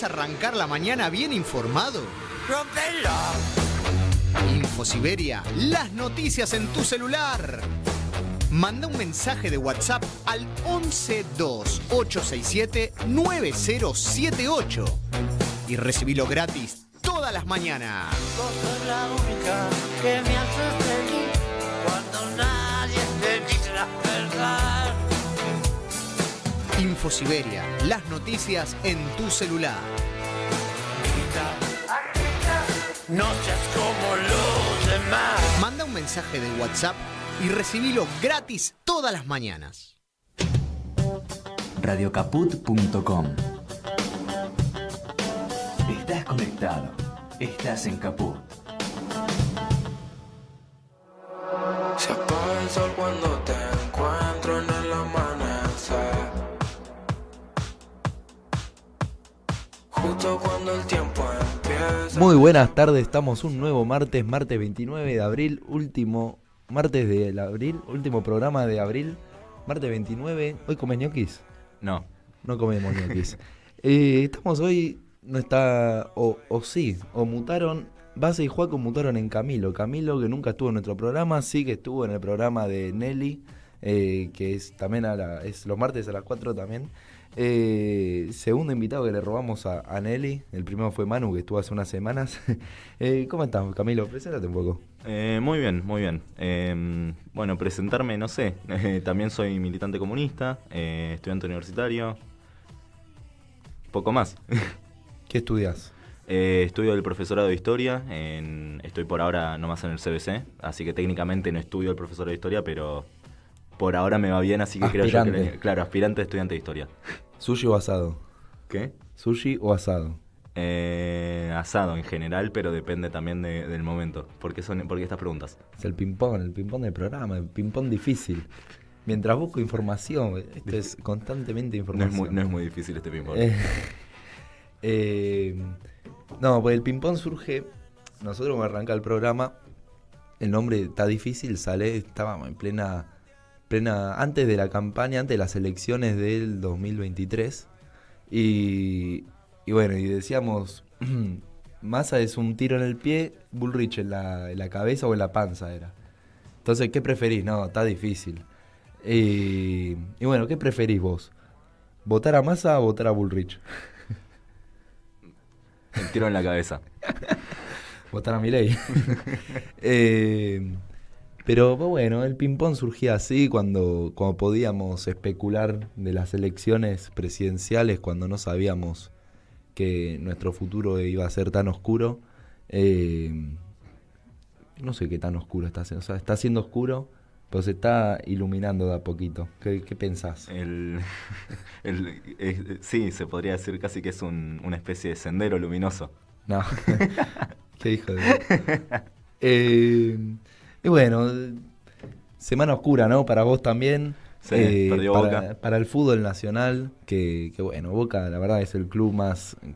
arrancar la mañana bien informado? ¡Rómpelo! InfoSiberia, las noticias en tu celular. Manda un mensaje de WhatsApp al 1128679078 y recibilo gratis todas las mañanas. Vos sos la única que me hace feliz cuando nadie te dice la verdad. InfoSiberia, las noticias en tu celular. No seas como los demás. Manda un mensaje de WhatsApp y recibilo gratis todas las mañanas. Radiocaput.com. Estás conectado. Estás en Caput. Se apaga el sol cuando te encuentro en el amanecer. Justo cuando el tiempo empieza. Muy buenas tardes, estamos un nuevo martes 29 de abril, último martes del abril, último programa de abril, martes 29. ¿Hoy comes ñoquis? No comemos ñoquis. Estamos hoy, no está, o sí, o mutaron, Base y Juaco mutaron en Camilo que nunca estuvo en nuestro programa, sí que estuvo en el programa de Nelly, que es también es los martes a las 4 también. Segundo invitado que le robamos a Nelly. El primero fue Manu, que estuvo hace unas semanas. ¿Cómo estás, Camilo? Preséntate un poco. Muy bien. Bueno, presentarme, no sé. También soy militante comunista, estudiante universitario. Poco más. ¿Qué estudias? Estudio el profesorado de historia. Estoy por ahora nomás en el CBC, así que técnicamente no estudio el profesorado de historia, pero por ahora me va bien, así que aspirante. Creo yo que... Claro, aspirante estudiante de historia. ¿Sushi o asado? ¿Qué? ¿Sushi o asado? Asado en general, pero depende también del momento. ¿Por qué estas preguntas? Es el ping-pong del programa, el ping-pong difícil. Mientras busco información, esto es constantemente información. No es muy difícil este ping-pong. No, pues el ping-pong surge, nosotros cuando arranca el programa, el nombre está difícil, estábamos en plena, antes de la campaña, antes de las elecciones del 2023, y bueno, y decíamos, Massa es un tiro en el pie, Bullrich en la cabeza o en la panza era. Entonces, ¿qué preferís? No, está difícil. Y bueno, ¿qué preferís vos? ¿Votar a Massa o votar a Bullrich? El tiro en la cabeza. Votar a Milei. Pero bueno, el ping-pong surgía así cuando podíamos especular de las elecciones presidenciales, cuando no sabíamos que nuestro futuro iba a ser tan oscuro. No sé qué tan oscuro está haciendo. O sea, está siendo oscuro, pero se está iluminando de a poquito. ¿Qué pensás? Sí, se podría decir casi que es una especie de sendero luminoso. No. ¿Qué hijo de...? Y bueno, semana oscura, ¿no? Para vos también. Sí, perdió Boca. Para el fútbol nacional, que bueno, Boca la verdad es el club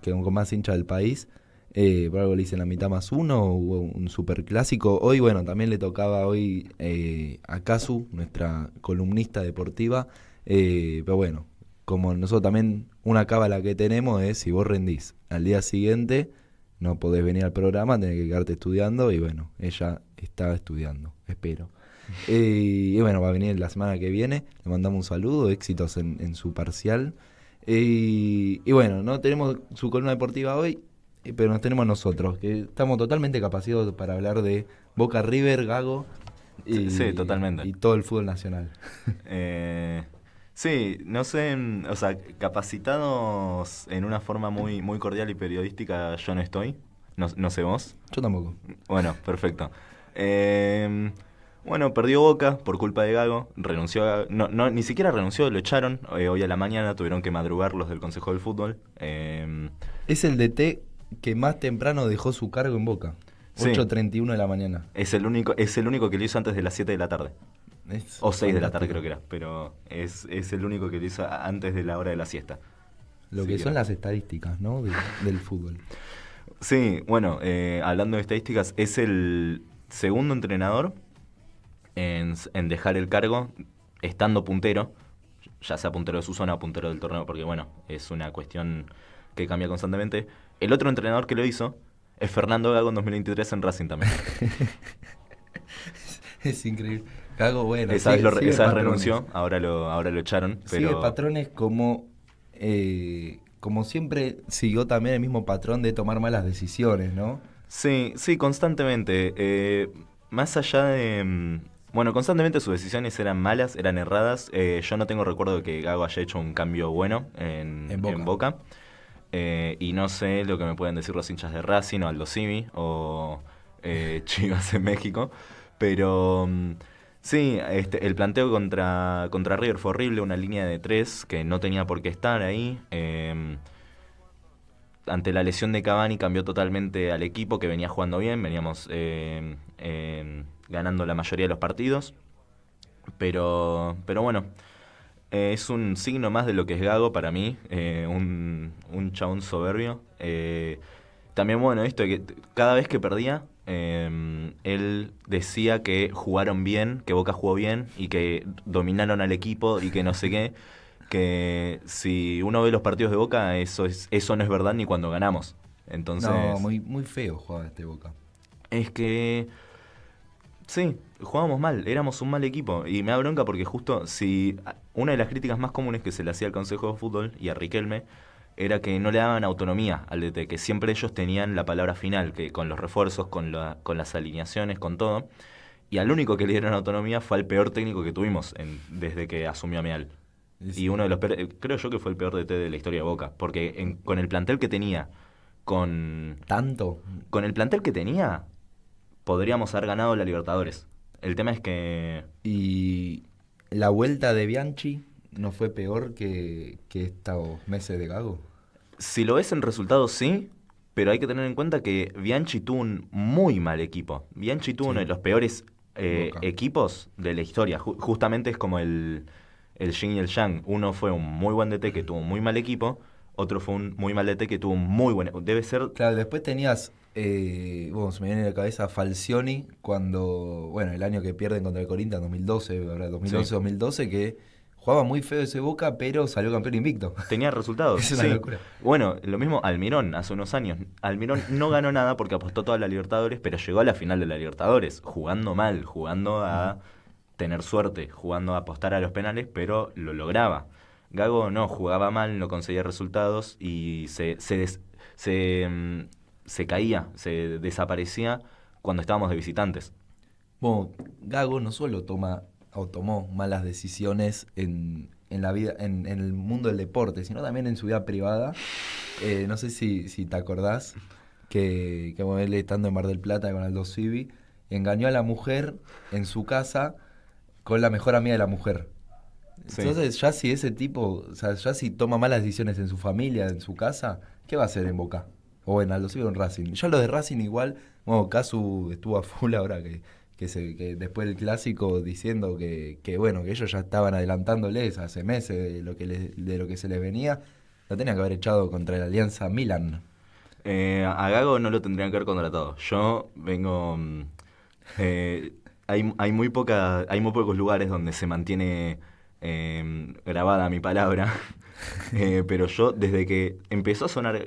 con más hincha del país. Por algo le dicen la mitad más uno, hubo un superclásico. Hoy, bueno, también le tocaba a Casu, nuestra columnista deportiva. Pero bueno, como nosotros también, una cábala que tenemos es, si vos rendís al día siguiente, no podés venir al programa, tenés que quedarte estudiando. Y bueno, ella está estudiando, espero. Y bueno, va a venir la semana que viene. Le mandamos un saludo, éxitos en su parcial. Y bueno, no tenemos su columna deportiva hoy, pero nos tenemos nosotros, que estamos totalmente capacitados para hablar de Boca, River, Gago sí, totalmente. Y todo el fútbol nacional. Sí, no sé, o sea, capacitados en una forma muy, muy cordial y periodística yo no estoy, no sé vos. Yo tampoco. Bueno, perfecto. Bueno, perdió Boca por culpa de Gago, renunció, ni siquiera renunció, lo echaron, hoy a la mañana tuvieron que madrugar los del Consejo del Fútbol. Es el DT que más temprano dejó su cargo en Boca, 8:31 de la mañana. Es el único que lo hizo antes de las 7 de la tarde. O 6 de la tarde creo que era, pero es el único que lo hizo antes de la hora de la siesta. Lo que son las estadísticas, ¿no? del fútbol. Sí, bueno, hablando de estadísticas, es el segundo entrenador en dejar el cargo estando puntero, ya sea puntero de su zona o puntero del torneo, porque bueno, es una cuestión que cambia constantemente. El otro entrenador que lo hizo es Fernando Gago en 2023 en Racing también. Es increíble. Gago, bueno. Esa vez, sigue esa vez patrones. renunció, ahora lo echaron. Sigue Pero patrones como siempre siguió también el mismo patrón de tomar malas decisiones, ¿no? sí, constantemente. Más allá de... bueno, constantemente sus decisiones eran malas, eran erradas. Yo no tengo recuerdo de que Gago haya hecho un cambio bueno en Boca. Y no sé lo que me pueden decir los hinchas de Racing o Aldo Civi o Chivas en México. Pero sí, el planteo contra River fue horrible, una línea de 3 que no tenía por qué estar ahí. Ante la lesión de Cavani cambió totalmente al equipo que venía jugando bien, veníamos ganando la mayoría de los partidos. Pero bueno, es un signo más de lo que es Gago para mí, un chabón soberbio. También bueno, esto de que cada vez que perdía, él decía que jugaron bien, que Boca jugó bien y que dominaron al equipo y que no sé qué. Que si uno ve los partidos de Boca, eso no es verdad ni cuando ganamos. Entonces, No, muy, muy feo jugaba Boca. es que sí, jugábamos mal, éramos un mal equipo. Y me da bronca porque justo una de las críticas más comunes que se le hacía al Consejo de Fútbol y a Riquelme era que no le daban autonomía al DT, que siempre ellos tenían la palabra final, que con los refuerzos, con las alineaciones, con todo. Y al único que le dieron autonomía fue al peor técnico que tuvimos desde que asumió Meal. Sí. Y uno de los creo yo que fue el peor DT de la historia de Boca, porque con el plantel que tenía, ¿Tanto? con el plantel que tenía, podríamos haber ganado la Libertadores. El tema es que Y la vuelta de Bianchi no fue peor que estos meses de Gago. si lo ves en resultados sí, pero hay que tener en cuenta que Bianchi tuvo un muy mal equipo. Bianchi tuvo uno de los peores Boca. equipos de la historia. Justamente es como el yin y el yang. Uno fue un muy buen DT que tuvo un muy mal equipo, otro fue un muy mal DT que tuvo un muy buen... Debe ser... Claro, después tenías, bueno, se me viene a la cabeza Falcioni cuando, bueno, el año que pierden contra el Corinthians, 2012, ¿verdad? 2011-2012, que jugaba muy feo ese Boca, pero salió campeón invicto. Tenía resultados. Es una sí. locura. Bueno, lo mismo Almirón hace unos años. Almirón no ganó nada porque apostó toda la Libertadores, pero llegó a la final de la Libertadores, jugando mal, jugando a tener suerte, jugando a apostar a los penales, pero lo lograba. Gago no, jugaba mal, no conseguía resultados y se caía, se desaparecía cuando estábamos de visitantes. Bueno, Gago no solo tomó malas decisiones en la vida, en el mundo del deporte, sino también en su vida privada. No sé si te acordás que bueno, él estando en Mar del Plata con Aldo Civi, engañó a la mujer en su casa con la mejor amiga de la mujer. Sí. Entonces, ya si ese tipo, o sea, ya si toma malas decisiones en su familia, en su casa, ¿qué va a hacer en Boca? O en Aldo Civi o en Racing. Ya lo de Racing igual, bueno, Casu estuvo a full ahora que después del clásico diciendo que bueno, que ellos ya estaban adelantándoles hace meses de lo que se les venía, lo tenían que haber echado contra la Alianza Milan. A Gago no lo tendrían que haber contratado. Yo vengo... hay muy pocos lugares donde se mantiene grabada mi palabra. Pero yo, desde que empezó a sonar...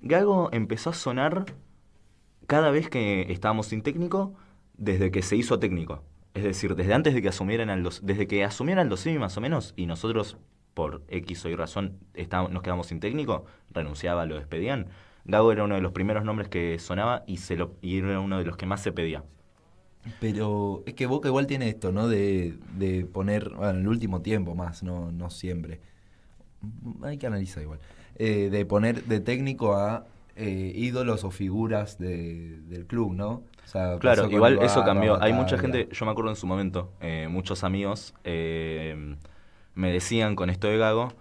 Gago empezó a sonar cada vez que estábamos sin técnico, desde que se hizo técnico. Es decir, desde antes de que desde que asumieran los CIMI más o menos, y nosotros, por X o Y razón, nos quedamos sin técnico, renunciaba, lo despedían. Gago era uno de los primeros nombres que sonaba y era uno de los que más se pedía. Pero es que Boca igual tiene esto, ¿no? De poner, bueno, en el último tiempo más, no siempre. Hay que analizar igual. De poner de técnico a ídolos o figuras del club, ¿no? O sea, Claro, pasó igual con eso Ibaka, cambió. Hay Bataglia. mucha gente, yo me acuerdo en su momento, muchos amigos me decían con esto de Gago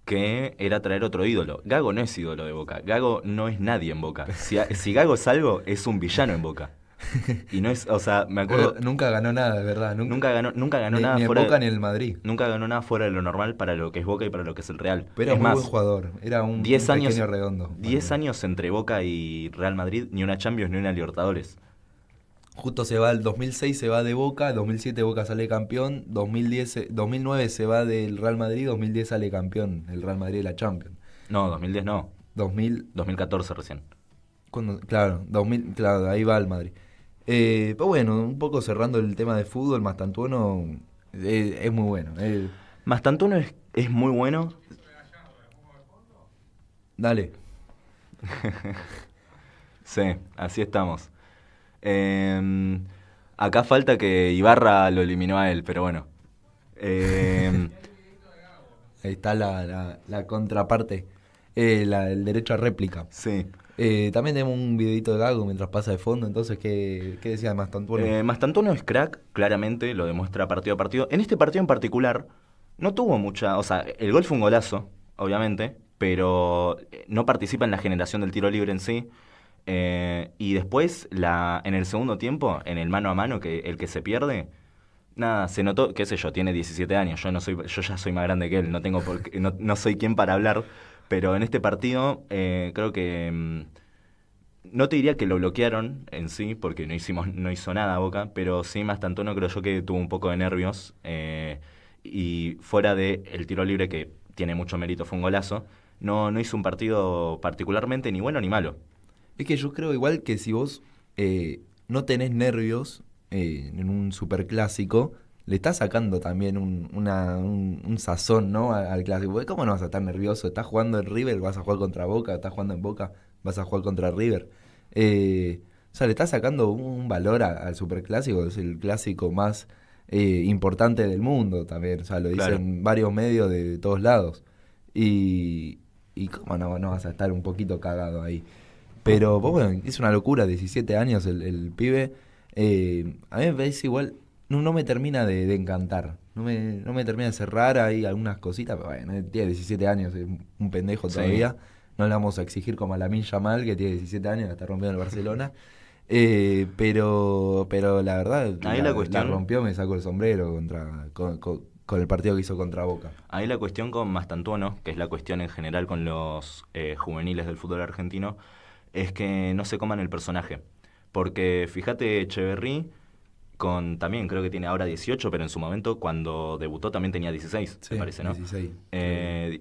que era traer otro ídolo. Gago no es ídolo de Boca. Gago no es nadie en Boca. Si Gago es algo, es un villano en Boca. Y no es, o sea, me acuerdo... Pero nunca ganó nada, de verdad. Nunca ganó nada ni en fuera Boca ni en el Madrid. Nunca ganó nada fuera de lo normal para lo que es Boca y para lo que es el Real. Pero es era muy más, buen jugador. Era un 10 años, pequeño redondo. 10 años entre Boca y Real Madrid, ni una Champions ni una Libertadores. Justo se va el 2006, se va de Boca, 2007 Boca sale campeón, 2009 se va del Real Madrid, 2010 sale campeón el Real Madrid de la Champions. No, 2010 no. 2000, 2014 recién. claro, 2000, claro, ahí va el Madrid. Pero bueno, un poco cerrando el tema de fútbol, Mastantuono es muy bueno. Mastantuono es muy bueno. Dale. Sí, así estamos. Acá falta que Ibarra lo eliminó a él, pero bueno. Ahí está la contraparte, el derecho a réplica. Sí. También tenemos un videito de Gago mientras pasa de fondo, entonces, ¿qué decía de Mastantuono? Mastantuono es crack, claramente, lo demuestra partido a partido. En este partido en particular, no tuvo mucha... O sea, el gol fue un golazo, obviamente, pero no participa en la generación del tiro libre en sí. Y después, en el segundo tiempo, en el mano a mano, el que se pierde, nada, se notó, qué sé yo, tiene 17 años, yo ya soy más grande que él, no tengo no soy quien para hablar, pero en este partido creo que no te diría que lo bloquearon en sí, porque no hizo nada Boca, pero sí Mastantuono creo yo que tuvo un poco de nervios, y fuera de el tiro libre, que tiene mucho mérito, fue un golazo, no hizo un partido particularmente ni bueno ni malo. Es que yo creo igual que si vos no tenés nervios en un superclásico, le estás sacando también un sazón, ¿no? al clásico. Porque ¿cómo no vas a estar nervioso? Estás jugando en River, vas a jugar contra Boca, estás jugando en Boca, vas a jugar contra River. O sea, le estás sacando un valor al superclásico, es el clásico más importante del mundo también. O sea, lo dicen Claro. varios medios de todos lados. Y cómo no vas a estar un poquito cagado ahí. Pero pues, bueno, es una locura, 17 años el pibe. A mí me parece igual, no me termina de encantar. No me termina de cerrar ahí algunas cositas, pero bueno, tiene 17 años, es un pendejo Sí. todavía. No le vamos a exigir como a Lamine Yamal, que tiene 17 años, la está rompiendo el Barcelona. Pero la verdad, Ahí la cuestión- rompió, me sacó el sombrero con el partido que hizo contra Boca. Ahí la cuestión con Mastantuono, que es la cuestión en general con los juveniles del fútbol argentino, es que no se coman el personaje. Porque fíjate, Echeverry, también creo que tiene ahora 18, pero en su momento cuando debutó también tenía 16, me parece, ¿no? 16.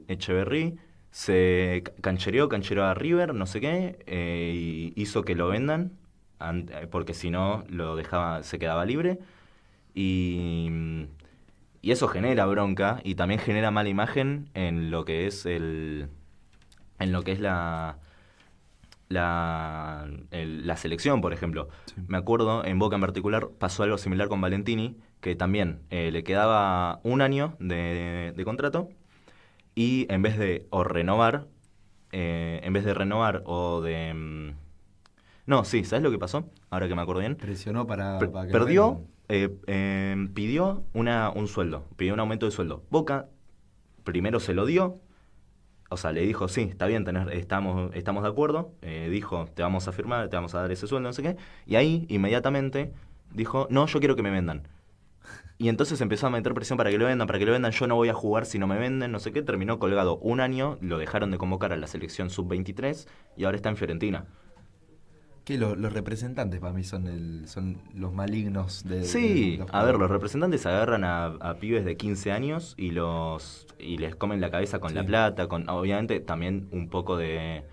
Echeverry se canchereó a River, no sé qué, y hizo que lo vendan, porque si no se quedaba libre. Y eso genera bronca y también genera mala imagen en lo que es la selección, por ejemplo. Sí. Me acuerdo, en Boca en particular, pasó algo similar con Valentini, que también le quedaba un año de contrato, y en vez de renovar o de... no, sí, ¿sabes lo que pasó? Ahora que me acuerdo bien. Presionó para que lo Perdió, vendan. pidió un sueldo, pidió un aumento de sueldo. Boca primero se lo dio, o sea, le dijo, sí, está bien, estamos de acuerdo, dijo, te vamos a firmar, te vamos a dar ese sueldo, no sé qué, y ahí inmediatamente dijo, no, yo quiero que me vendan. Y entonces empezó a meter presión para que lo vendan, yo no voy a jugar si no me venden, no sé qué, terminó colgado un año, lo dejaron de convocar a la selección sub-23 y ahora está en Fiorentina. Que los representantes para mí son los malignos de Sí, los a ver, los jugadores. representantes agarran a pibes de 15 años y les comen la cabeza con Sí. la plata, obviamente también un poco de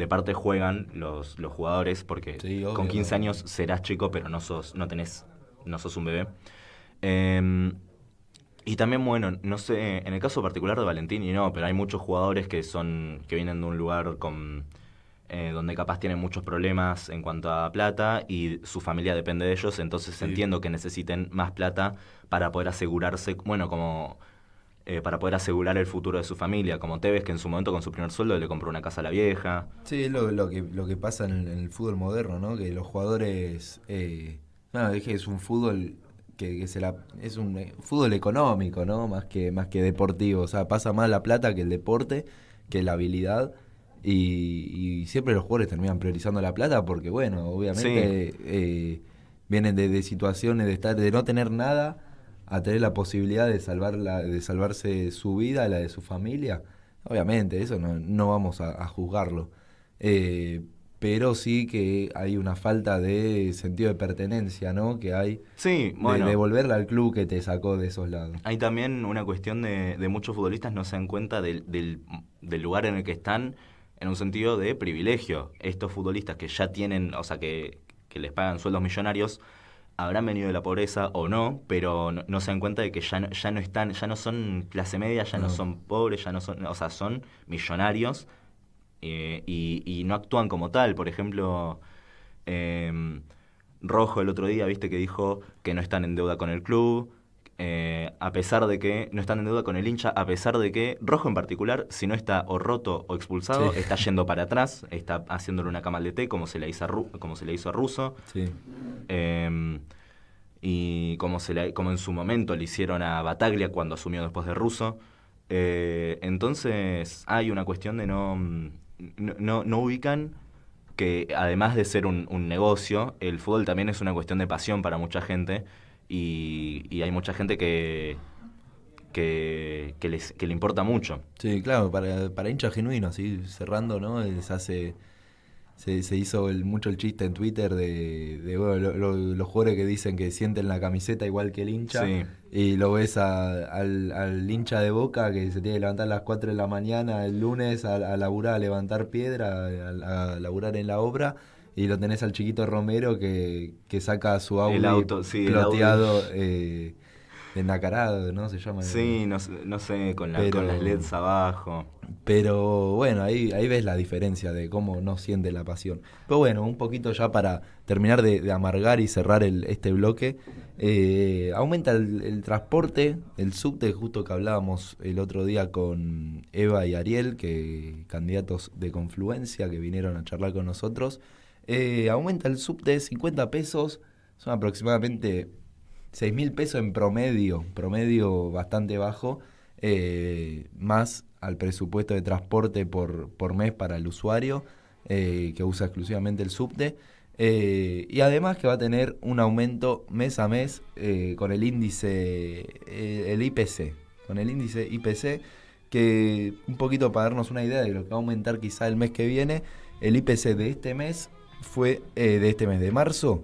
parte juegan los jugadores, porque Sí, obvio, con 15 obvio. años serás chico, pero no sos un bebé. Eh, y también, bueno, no sé, en el caso particular de Valentini no, pero hay muchos jugadores que vienen de un lugar donde capaz tienen muchos problemas en cuanto a plata y su familia depende de ellos, entonces Sí. entiendo que necesiten más plata para poder asegurarse, bueno, para poder asegurar el futuro de su familia, como Tevez, que en su momento con su primer sueldo le compró una casa a la vieja. Sí, es lo que pasa en el fútbol moderno, ¿no? Que los jugadores... no, es que es un fútbol es un fútbol económico, ¿no? Más que deportivo. O sea, pasa más la plata que el deporte, que la habilidad. Y siempre los jugadores terminan priorizando la plata porque, bueno, obviamente vienen de situaciones de no tener nada a tener la posibilidad de salvarse su vida, la de su familia. Obviamente, eso no vamos a juzgarlo. pero sí que hay una falta de sentido de pertenencia, ¿no? Que hay Sí, de bueno. devolverle al club que te sacó de esos lados. Hay también una cuestión de muchos futbolistas no se dan cuenta del lugar en el que están en un sentido de privilegio. Estos futbolistas que ya tienen, o sea, que les pagan sueldos millonarios, habrán venido de la pobreza o no, pero no se dan cuenta de que ya no están, ya no son clase media, ya no son pobres, ya no son, o sea, son millonarios y no actúan como tal. Por ejemplo, Rojo el otro día, viste que dijo que no están en deuda con el club, a pesar de que no están en deuda con el hincha, a pesar de que Rojo en particular, si no está o roto o expulsado, Sí. está yendo para atrás, está haciéndole una cama al DT como se le hizo a Russo. Sí. Y como en su momento le hicieron a Bataglia cuando asumió después de Russo. Entonces hay una cuestión de no ubican que además de ser un negocio, el fútbol también es una cuestión de pasión para mucha gente y hay mucha gente que le importa mucho. Sí, claro, para hinchas genuinos, así cerrando, ¿no? Se hizo mucho el chiste en Twitter de bueno, los jugadores que dicen que sienten la camiseta igual que el hincha. Sí. Y lo ves al hincha de Boca que se tiene que levantar a las 4 de la mañana el lunes a laburar, a levantar piedra, a laburar en la obra. Y lo tenés al chiquito Romero que saca su Audi El auto, sí, el ploteado, ennacarado, ¿no? Se llama. Sí, no sé, con las LEDs abajo. Pero bueno, ahí ves la diferencia de cómo no siente la pasión. Pero bueno, un poquito ya para terminar de amargar y cerrar este bloque. Aumenta el transporte, el subte, justo que hablábamos el otro día con Eva y Ariel, candidatos de Confluencia que vinieron a charlar con nosotros. Aumenta el subte 50 pesos, son aproximadamente 6.000 pesos en promedio bastante bajo, más al presupuesto de transporte por mes para el usuario que usa exclusivamente el subte. Y además que va a tener un aumento mes a mes con el índice, el IPC. Con el índice IPC, que un poquito para darnos una idea de lo que va a aumentar quizá el mes que viene, el IPC de este mes fue, de marzo,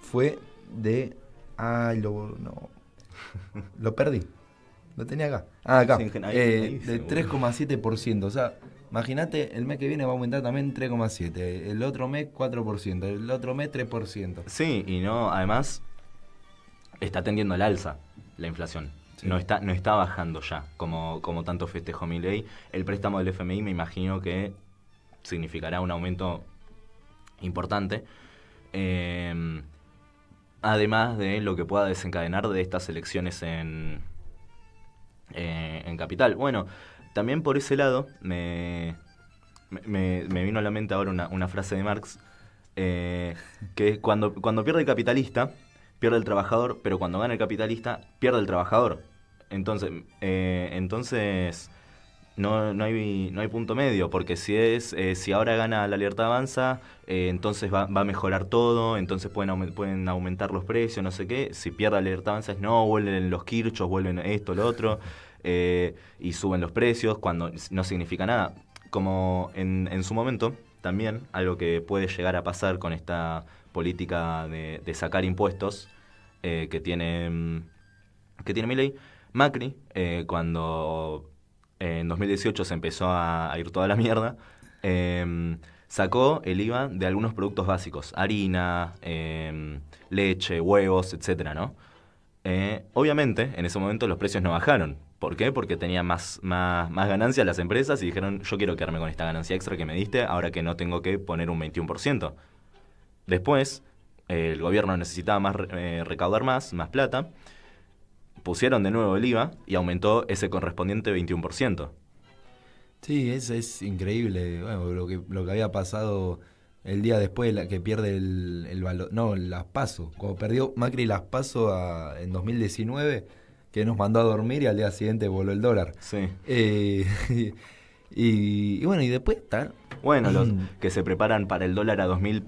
fue de... Ay, lo perdí. Lo tenía acá. Acá. Sí, ahí de 3,7%. O sea, imagínate, el mes que viene va a aumentar también 3,7%. El otro mes 4%. El otro mes 3%. Sí, y además está tendiendo al alza la inflación. Sí. No está bajando ya, como tanto festejó Milei. El préstamo del FMI me imagino que significará un aumento importante. Además de lo que pueda desencadenar de estas elecciones en Capital. Bueno, también por ese lado me vino a la mente ahora una frase de Marx, que cuando pierde el capitalista, pierde el trabajador, pero cuando gana el capitalista, pierde el trabajador. Entonces no hay punto medio, porque si ahora gana La Libertad Avanza, entonces va a mejorar todo, entonces pueden aumentar los precios, no sé qué. Si pierde La Libertad Avanza vuelven los Kirchhoff, vuelven esto, lo otro, y suben los precios, cuando no significa nada. Como en su momento, también algo que puede llegar a pasar con esta política de sacar impuestos que tiene Milei, Macri, cuando en 2018 se empezó a ir toda la mierda, sacó el IVA de algunos productos básicos, harina, leche, huevos, etcétera, ¿no? Obviamente, en ese momento los precios no bajaron. ¿Por qué? Porque tenían más ganancias las empresas y dijeron, yo quiero quedarme con esta ganancia extra que me diste, ahora que no tengo que poner un 21%. Después, el gobierno necesitaba recaudar más plata, pusieron de nuevo el IVA y aumentó ese correspondiente 21%. Sí, es increíble. Bueno, lo que había pasado el día después que pierde el valor. No, las PASO. Cuando perdió Macri las PASO en 2019, que nos mandó a dormir y al día siguiente voló el dólar. Sí. Y bueno, y después está. Bueno, los que se preparan para el dólar a 2000,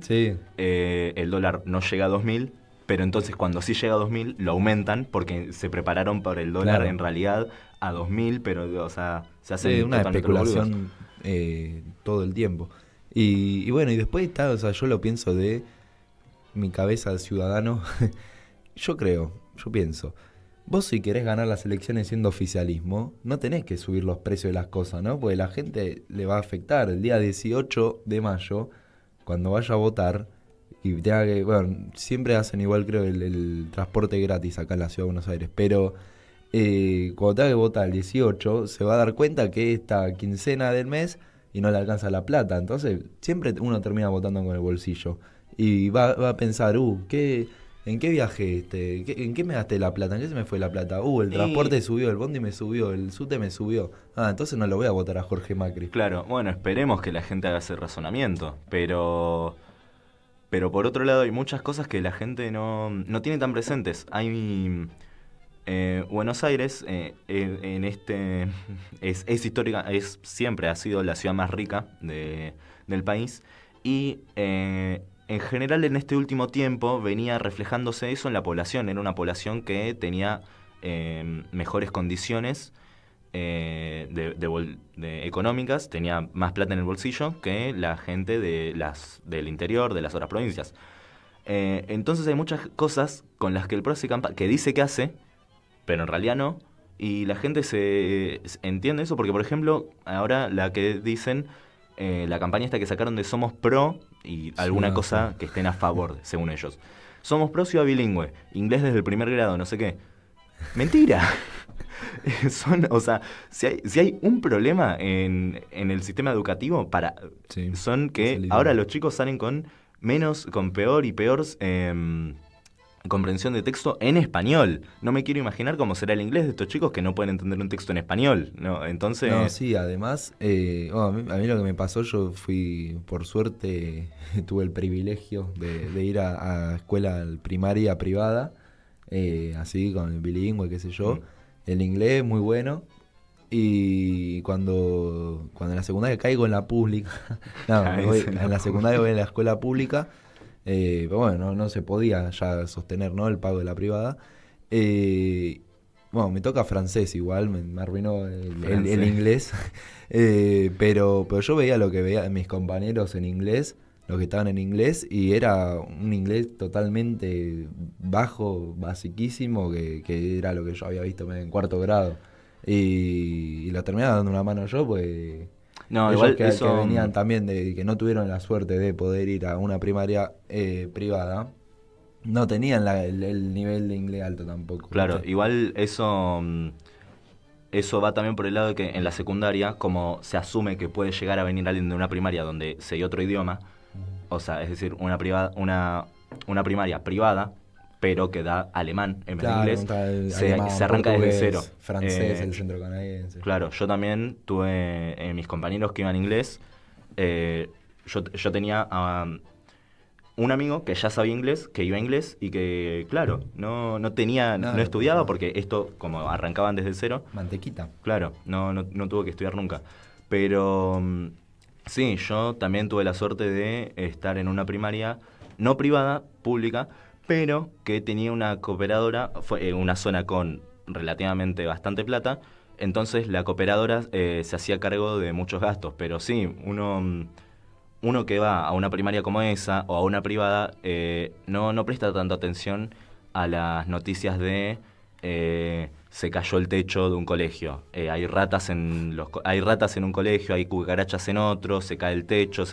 Sí. El dólar no llega a 2000, pero entonces cuando sí llega a 2000 lo aumentan porque se prepararon por el dólar Claro. en realidad a 2000, pero o sea, se hacen Sí, una totalmente los boludos. especulación todo el tiempo. Y bueno, y después está, o sea, yo lo pienso de mi cabeza de ciudadano. Yo pienso, vos si querés ganar las elecciones siendo oficialismo, no tenés que subir los precios de las cosas, ¿no? Porque la gente le va a afectar el día 18 de mayo, cuando vaya a votar, y tenga que, bueno, siempre hacen igual creo el transporte gratis acá en la Ciudad de Buenos Aires, pero cuando tenga que votar el 18, se va a dar cuenta que esta quincena del mes y no le alcanza la plata, entonces siempre uno termina votando con el bolsillo, y va a pensar, ¿en qué viajé? ¿En qué me gasté la plata? ¿En qué se me fue la plata? El transporte subió, el bondi me subió, el subte me subió. Entonces no lo voy a votar a Jorge Macri. Claro, bueno, esperemos que la gente haga ese razonamiento, pero por otro lado hay muchas cosas que la gente no tiene tan presentes. Hay Buenos Aires en es histórica, siempre ha sido la ciudad más rica del país, y en general en este último tiempo venía reflejándose eso en la población. Era una población que tenía mejores condiciones económicas, tenía más plata en el bolsillo que la gente del interior, de las otras provincias. Entonces hay muchas cosas con las que el PRO que dice que hace, pero en realidad no, y la gente se entiende eso porque, por ejemplo, ahora la que dicen, la campaña esta que sacaron de Somos Pro y alguna cosa que estén a favor, según ellos. Somos pro ciudad bilingüe, inglés desde el primer grado, no sé qué. ¡Mentira! O sea, si hay un problema en el sistema educativo, son que ahora los chicos salen con peor y peor comprensión de texto en español. No me quiero imaginar cómo será el inglés de estos chicos que no pueden entender un texto en español, ¿no? Entonces... No, sí, además, a mí lo que me pasó, yo por suerte, tuve el privilegio de ir a escuela primaria privada, así con el bilingüe, qué sé yo. El inglés muy bueno, y cuando en la secundaria caigo en la pública, en la secundaria voy a la escuela pública, pero bueno, no se podía ya sostener, ¿no?, el pago de la privada. Bueno, me toca francés igual, me arruinó el inglés, pero yo veía lo que veía mis compañeros en inglés, los que estaban en inglés, y era un inglés totalmente bajo, basiquísimo, que era lo que yo había visto en cuarto grado. Y lo terminaba dando una mano yo, pues... No, igual que venían también que no tuvieron la suerte de poder ir a una primaria privada, no tenían el nivel de inglés alto tampoco. Claro, ¿sí? Igual eso va también por el lado de que en la secundaria, como se asume que puede llegar a venir alguien de una primaria donde se dio otro idioma, o sea, es decir, una primaria privada, pero que da alemán en vez de inglés, se arranca desde cero. Francés, el centro canadiense. Claro, yo también tuve mis compañeros que iban inglés. Yo tenía un amigo que ya sabía inglés, que iba a inglés y que, claro, no estudiaba porque esto, como arrancaban desde cero... Mantequita. Claro, no tuvo que estudiar nunca. Pero sí, yo también tuve la suerte de estar en una primaria no privada, pública, pero que tenía una cooperadora, fue una zona con relativamente bastante plata, entonces la cooperadora se hacía cargo de muchos gastos, pero sí, uno que va a una primaria como esa o a una privada no presta tanta atención a las noticias de se cayó el techo de un colegio, hay ratas en un colegio, hay cucarachas en otro, se cae el techo,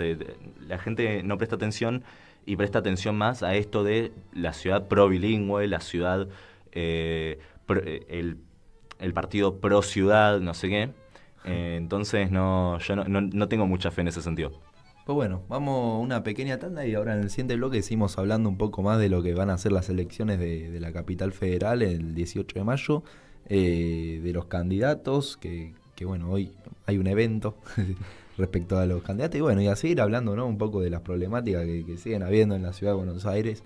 la gente no presta atención y presta atención más a esto de la ciudad pro bilingüe, la ciudad, el partido pro ciudad, no sé qué. Entonces yo no tengo mucha fe en ese sentido. Pues bueno, vamos a una pequeña tanda y ahora en el siguiente bloque seguimos hablando un poco más de lo que van a ser las elecciones de la capital federal el 18 de mayo, de los candidatos, que bueno, hoy hay un evento respecto a los candidatos, y bueno, y a seguir hablando, ¿no?, un poco de las problemáticas que siguen habiendo en la ciudad de Buenos Aires,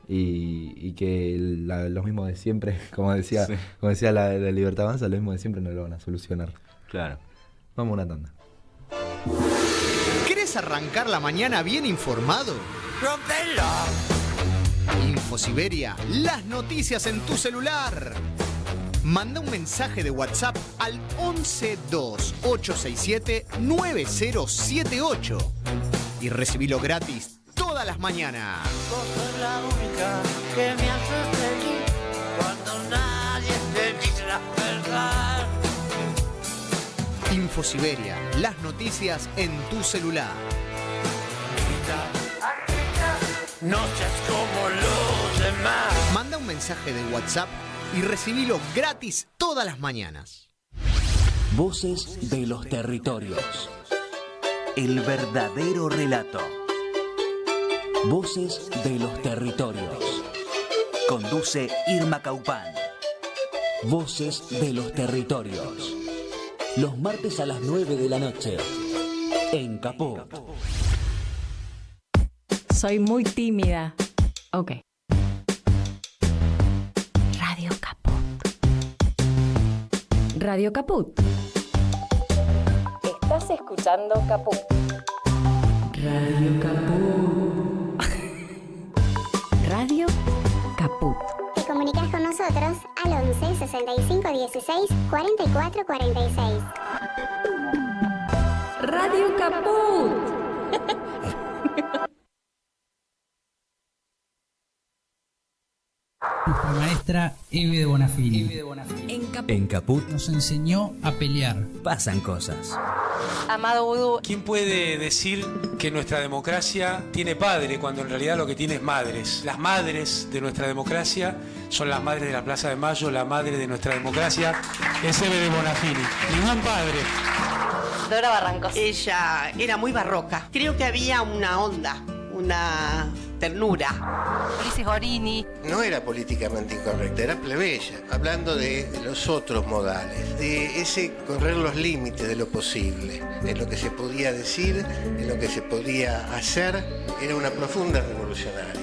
y que los mismos de siempre, como decía la Libertad Avanza, lo mismo de siempre no lo van a solucionar. Claro. Vamos a una tanda. ¿Querés arrancar la mañana bien informado? ¡Rómpelo! InfoSiberia, las noticias en tu celular. Manda un mensaje de WhatsApp al 112-867-9078. y recibilo gratis todas las mañanas. Vos sos la única que me hace feliz cuando nadie te dice la verdad. InfoSiberia, las noticias en tu celular. No seas como los demás. Manda un mensaje de WhatsApp y recibilo gratis todas las mañanas. Voces de los territorios. El verdadero relato. Voces de los territorios. Conduce Irma Caupán. Voces de los territorios. Los martes a las 9 de la noche. En Caput. Soy muy tímida. Ok. Radio Caput. Radio Caput. Estás escuchando Caput. Radio Caput. Radio Caput. Te comunicas con nosotros al 11 65 16 44 46. Radio Caput. Nuestra maestra Eve de Bonafini. En Caput Nos enseñó a pelear. pasan cosas. Amado Vudú. ¿Quién puede decir que nuestra democracia tiene padre cuando en realidad lo que tiene es madres? Las madres de nuestra democracia son las madres de la Plaza de Mayo, la madre de nuestra democracia es Eve de Bonafini. Ningún padre. Dora Barrancos. Ella era muy barroca. Creo que había una onda, una ternura. Ulises Gorini. No era políticamente incorrecta, era plebeya, hablando de los otros modales, de ese correr los límites de lo posible, de lo que se podía decir, de lo que se podía hacer. Era una profunda revolucionaria.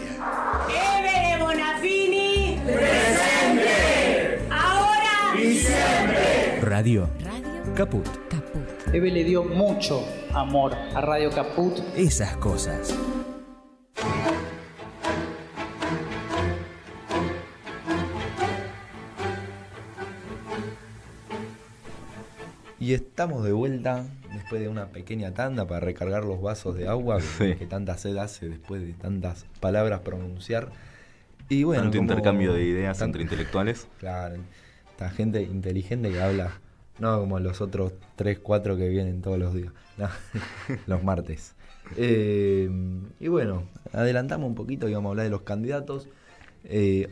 ¡Eve de Bonafini! ¡Presente! ¡Ahora! ¡Y siempre! Radio Caput. Eve le dio mucho amor a Radio Caput. Esas cosas. Y estamos de vuelta después de una pequeña tanda para recargar los vasos de agua que tanta sed hace después de tantas palabras pronunciar. Y bueno, tanto intercambio de ideas entre intelectuales. Claro, esta gente inteligente que habla, no como los otros 3, 4 que vienen todos los días, no, los martes. Y bueno, adelantamos un poquito y vamos a hablar de los candidatos.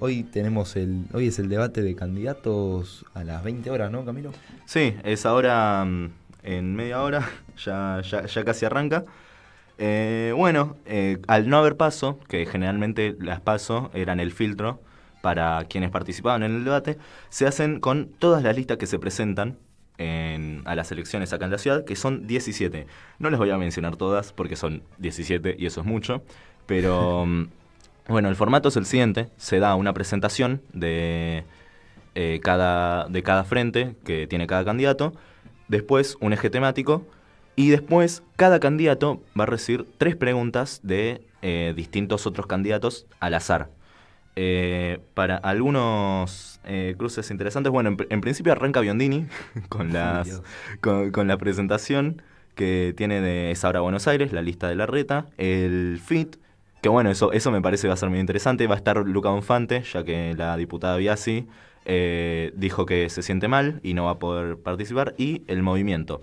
Hoy es el debate de candidatos a las 20 horas, ¿no, Camilo? Sí, es ahora en media hora, ya casi arranca. Al no haber paso, que generalmente las paso eran el filtro para quienes participaban en el debate, se hacen con todas las listas que se presentan a las elecciones acá en la ciudad, que son 17. No les voy a mencionar todas porque son 17 y eso es mucho, pero... Bueno, el formato es el siguiente. Se da una presentación de cada frente que tiene cada candidato, después un eje temático y después cada candidato va a recibir 3 preguntas de distintos otros candidatos al azar. Para algunos cruces interesantes, bueno, en principio arranca Biondini con la presentación que tiene de Es Ahora Buenos Aires, la lista de Larreta, el FIT. Que bueno, eso me parece que va a ser muy interesante. Va a estar Luca Bonfante, ya que la diputada Biasi dijo que se siente mal y no va a poder participar. Y el movimiento.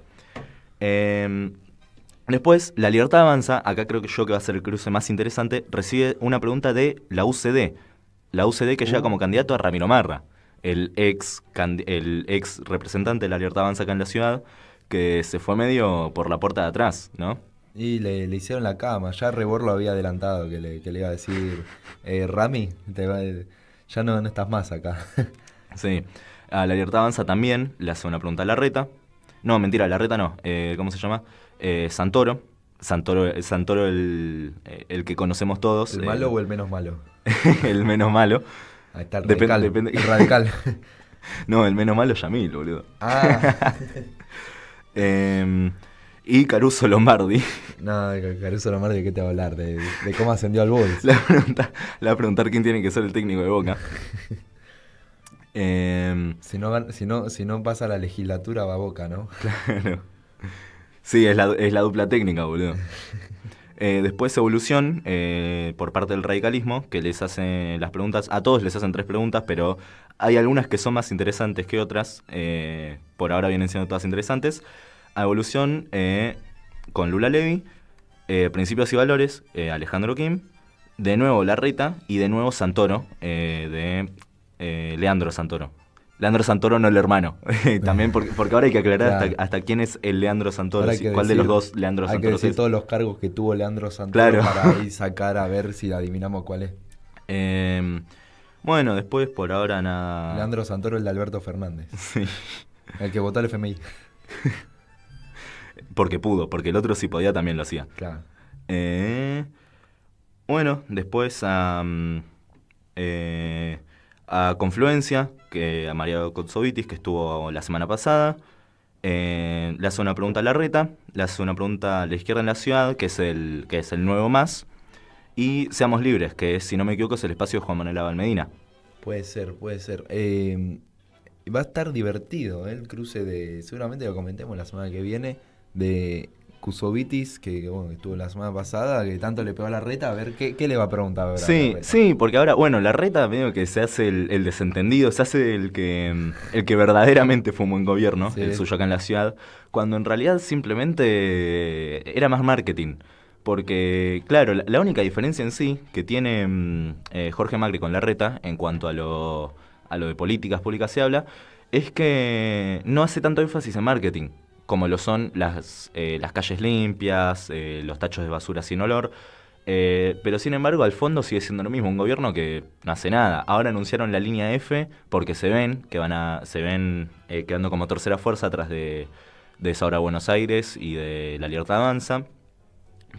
Después, La Libertad Avanza, acá creo que va a ser el cruce más interesante, recibe una pregunta de la UCD. La UCD que llega como candidato a Ramiro Marra, el ex representante de La Libertad Avanza acá en la ciudad, que se fue medio por la puerta de atrás, ¿no? Y le hicieron la cama, ya Rebor lo había adelantado, que le iba a decir, Rami, ya no estás más acá. Sí, a La Libertad Avanza también le hace una pregunta a Larreta. No, mentira, Larreta no, ¿cómo se llama? Santoro, el que conocemos todos. ¿El malo o el menos malo? El menos malo. Ahí está, radical. El radical. No, el menos malo es Yamil, boludo. Ah. Y Caruso Lombardi. No, Caruso Lombardi, ¿de qué te va a hablar? De cómo ascendió al Boys. Le va a preguntar quién tiene que ser el técnico de Boca. Si no pasa la legislatura, va a Boca, ¿no? Claro. Sí, es la dupla técnica, boludo. Después Evolución, por parte del radicalismo, que les hace las preguntas, a todos les hacen 3 preguntas, pero hay algunas que son más interesantes que otras, por ahora vienen siendo todas interesantes. A Evolución, con Lula Levy, Principios y Valores, Alejandro Kim, de nuevo Larreta y de nuevo Santoro, de Leandro Santoro. Leandro Santoro, no el hermano. También porque ahora hay que aclarar hasta quién es el Leandro Santoro. ¿Cuál de los dos Leandro Santoro hay que decir es? todos los cargos que tuvo Leandro Santoro, claro, para ahí sacar a ver si adivinamos cuál es. Bueno, después por ahora nada. Leandro Santoro, el de Alberto Fernández. Sí. El que votó al FMI. Porque pudo, porque el otro si podía también lo hacía. Claro. Bueno, después a Confluencia, a María Kotsovitis, que estuvo la semana pasada. Le hace una pregunta a Larreta, le hace una pregunta a La Izquierda en la Ciudad, que es el nuevo MAS, y Seamos Libres, que es, si no me equivoco, es el espacio de Juan Manuel Abal Medina. Puede ser. Va a estar divertido el cruce de, seguramente lo comentemos la semana que viene, de Kusovitis, que estuvo la semana pasada, que tanto le pegó a Larreta, a ver qué le va a preguntar ahora. Sí, porque ahora, Larreta medio que se hace el desentendido, se hace el que verdaderamente fue un buen gobierno, sí, el suyo acá en la ciudad, cuando en realidad simplemente era más marketing. Porque, claro, la única diferencia en sí que tiene Jorge Macri con Larreta, en cuanto a lo de políticas públicas se habla, es que no hace tanto énfasis en marketing, como lo son las calles limpias, los tachos de basura sin olor, pero sin embargo al fondo sigue siendo lo mismo, un gobierno que no hace nada. Ahora anunciaron la línea F porque se ven quedando como tercera fuerza atrás de Ahora Buenos Aires y de La Libertad Avanza,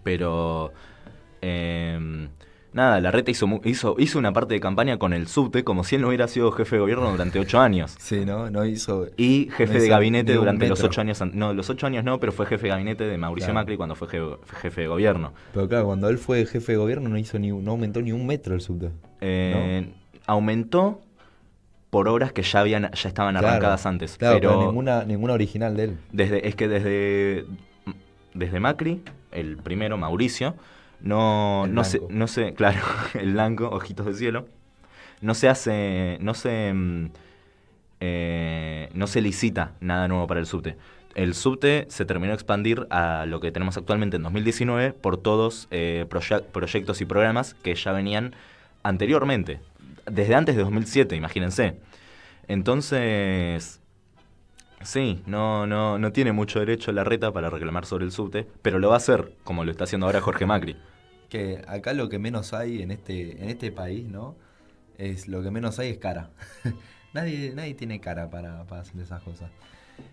pero nada, Larreta hizo una parte de campaña con el subte como si él no hubiera sido jefe de gobierno durante 8 años. Sí, no hizo. Y jefe de gabinete durante los 8 años. No, los 8 años no, pero fue jefe de gabinete de Mauricio Macri cuando fue jefe de gobierno. Pero claro, cuando él fue jefe de gobierno no aumentó ni 1 metro el subte. ¿No? Aumentó por obras que ya estaban arrancadas antes. Claro, pero ninguna original de él. Desde Macri, el primero, Mauricio, no sé, claro, el blanco, ojitos de cielo, no se licita nada nuevo para el subte. El subte se terminó de expandir a lo que tenemos actualmente en 2019 por todos proyectos y programas que ya venían anteriormente, desde antes de 2007, imagínense. Entonces, sí, no tiene mucho derecho Larreta para reclamar sobre el subte, pero lo va a hacer, como lo está haciendo ahora Jorge Macri. Que acá lo que menos hay en este país, ¿no? Lo que menos hay es cara. nadie tiene cara para hacer esas cosas.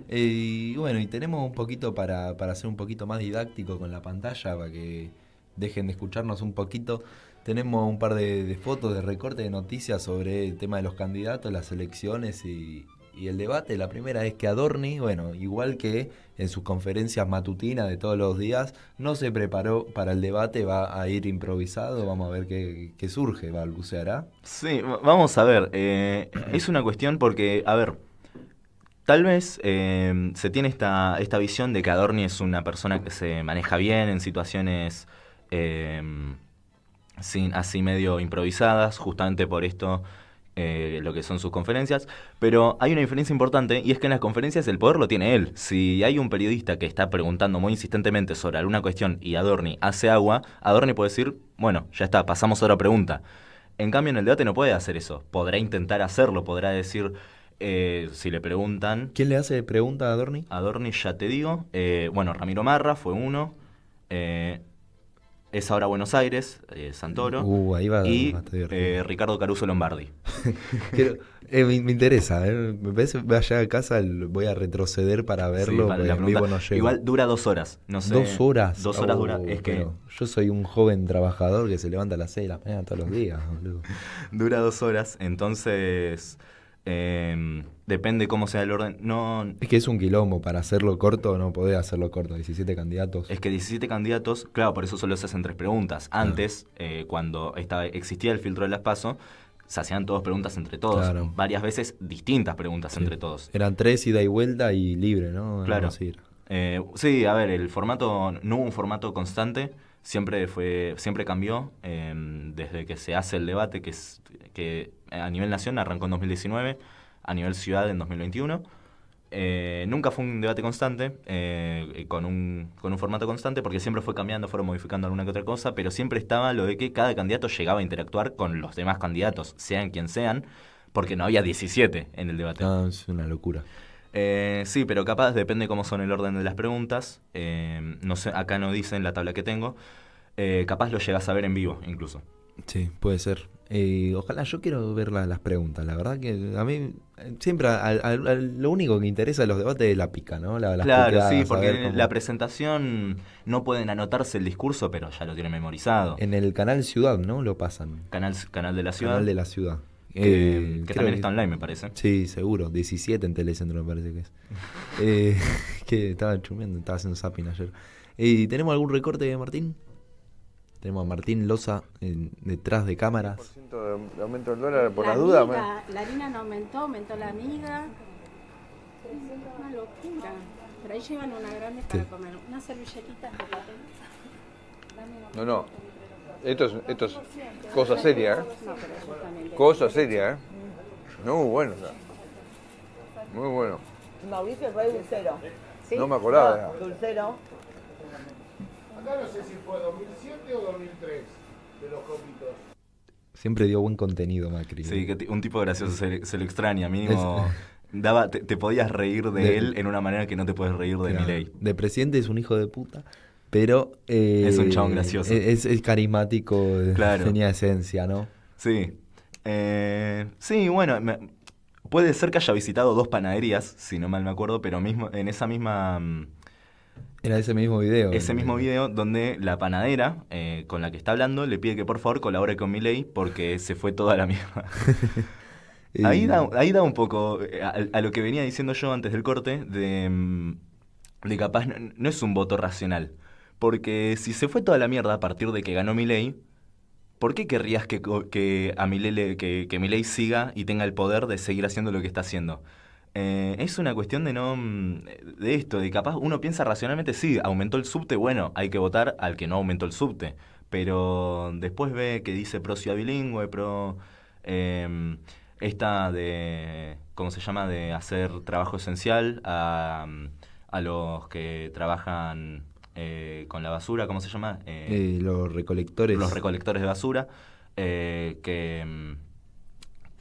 Y bueno, y tenemos un poquito para ser un poquito más didáctico con la pantalla, para que dejen de escucharnos un poquito. Tenemos un par de fotos, de recortes de noticias sobre el tema de los candidatos, las elecciones y el debate. La primera es que Adorni, igual que en sus conferencias matutinas de todos los días, no se preparó para el debate, va a ir improvisado, vamos a ver qué surge, balbuceará. Sí, vamos a ver, es una cuestión porque, a ver, tal vez se tiene esta visión de que Adorni es una persona que se maneja bien en situaciones así medio improvisadas, justamente por esto lo que son sus conferencias, pero hay una diferencia importante y es que en las conferencias el poder lo tiene él. Si hay un periodista que está preguntando muy insistentemente sobre alguna cuestión y Adorni hace agua, Adorni puede decir, bueno, ya está, pasamos a otra pregunta. En cambio en el debate no puede hacer eso, podrá intentar hacerlo, podrá decir, si le preguntan... ¿Quién le hace pregunta a Adorni? Adorni, ya te digo, Ramiro Marra fue uno, es Ahora Buenos Aires, Santoro, ahí va, y Ricardo Caruso Lombardi. Me interesa, me parece que vaya a casa, voy a retroceder para verlo, sí, en vivo no llego. Igual dura 2 horas, no sé. 2 horas. 2 horas dura, es que... Yo soy un joven trabajador que se levanta a las 6 de la mañana todos los días, boludo. Dura 2 horas, entonces... depende cómo sea el orden. Es que es un quilombo, para hacerlo corto no podés hacerlo corto, 17 candidatos. Es que 17 candidatos, claro, por eso solo se hacen 3 preguntas. Antes, cuando existía el filtro de las PASO, se hacían todas preguntas entre todos. Claro. Varias veces distintas preguntas entre todos. Eran 3 ida y vuelta y libre, ¿no? Claro. Sí, a ver, el formato, no hubo un formato constante, siempre cambió desde que se hace el debate, que a nivel nación arrancó en 2019, a nivel ciudad en 2021. Nunca fue un debate constante, con un formato constante, porque siempre fue cambiando, fueron modificando alguna que otra cosa, pero siempre estaba lo de que cada candidato llegaba a interactuar con los demás candidatos, sean quien sean, porque no había 17 en el debate. No, es una locura. Sí, pero capaz depende cómo son el orden de las preguntas. No sé, acá no dice en la tabla que tengo. Capaz lo llegas a ver en vivo, incluso. Sí, puede ser. Ojalá, yo quiero ver las preguntas. La verdad que a mí siempre lo único que interesa de los debates es la pica, ¿no? Las Claro, picadas, sí, porque saber en la presentación no pueden anotarse el discurso, pero ya lo tienen memorizado. En el canal Ciudad, ¿no? Lo pasan. Canal de la Ciudad. Canal de la Ciudad. Que también está online, me parece. Sí, seguro. 17 en Telecentro, me parece que es. Que estaba chumeando, estaba haciendo zapping ayer. ¿Tenemos algún recorte, Martín? Tenemos a Martín Loza detrás de cámaras. de aumento del dólar por la duda. La harina no aumentó la miga. Es una locura. Pero ahí llevan una grande para comer. Unas servilletitas de papel. No. Esto es cosa seria, ¿eh? No, pero justamente. Cosa seria, ¿eh? Muy bueno. Muy bueno. Mauricio fue dulcero. ¿Sí? No me acordaba. Dulcero. Acá no sé si fue 2007 o 2003 de los copitos. Siempre dio buen contenido, Macri. Sí, que un tipo gracioso se lo extraña. Mínimo te podías reír de él en una manera que no te puedes reír de Milei. De presidente es un hijo de puta, pero... es un chabón gracioso. Es carismático, claro. Tenía esencia, ¿no? Sí. Sí, bueno, puede ser que haya visitado 2 panaderías, si no mal me acuerdo, pero mismo en esa misma... Era ese mismo video. Ese mismo video donde la panadera con la que está hablando le pide que por favor colabore con Milei porque se fue toda la mierda. Ahí da un poco a lo que venía diciendo yo antes del corte de capaz no es un voto racional. Porque si se fue toda la mierda a partir de que ganó Milei, ¿por qué querrías que a Milei que Milei siga y tenga el poder de seguir haciendo lo que está haciendo? Es una cuestión de esto, de capaz uno piensa racionalmente, sí, aumentó el subte, bueno, hay que votar al que no aumentó el subte, pero después ve que dice pro ciudad bilingüe, pro esta de, ¿cómo se llama?, de hacer trabajo esencial a los que trabajan con la basura, ¿cómo se llama? Los recolectores. Los recolectores de basura, que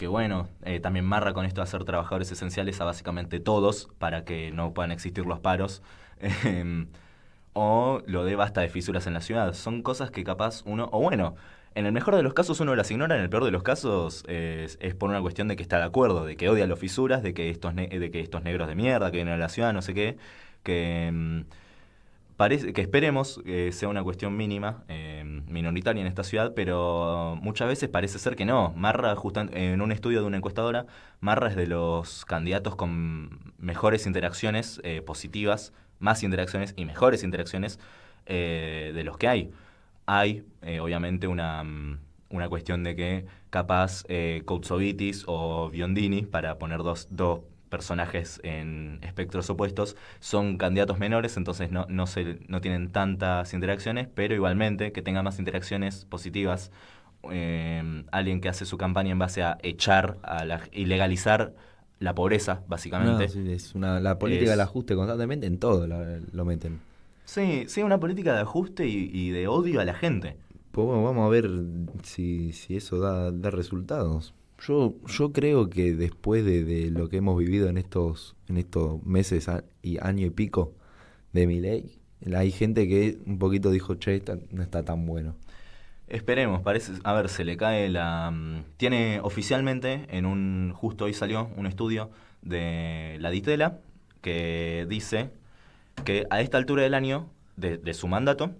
bueno, también marra con esto de hacer trabajadores esenciales a básicamente todos para que no puedan existir los paros, o lo de basta de fisuras en la ciudad. Son cosas que capaz uno, o bueno, en el mejor de los casos uno las ignora, en el peor de los casos es por una cuestión de que está de acuerdo, de que odia las fisuras, de que estos negros de mierda que vienen a la ciudad, no sé qué, que esperemos que sea una cuestión mínima, minoritaria en esta ciudad, pero muchas veces parece ser que no. Marra, en un estudio de una encuestadora, Marra es de los candidatos con mejores interacciones positivas, más interacciones y mejores interacciones de los que hay. Hay, obviamente, una cuestión de que capaz Koutsovitis o Biondini, para poner dos personajes en espectros opuestos, son candidatos menores, entonces no tienen tantas interacciones, pero igualmente que tenga más interacciones positivas, alguien que hace su campaña en base a echar y legalizar la pobreza, básicamente. No, sí, es la política del ajuste constantemente, en todo lo meten. Sí, una política de ajuste y de odio a la gente. Pues bueno, vamos a ver si eso da resultados. Yo creo que después de lo que hemos vivido en estos meses y año y pico de Milei, hay gente que un poquito dijo, che, no está tan bueno. Esperemos, parece, a ver, se le cae tiene oficialmente, justo hoy salió un estudio de la Ditela que dice que a esta altura del año, de su mandato,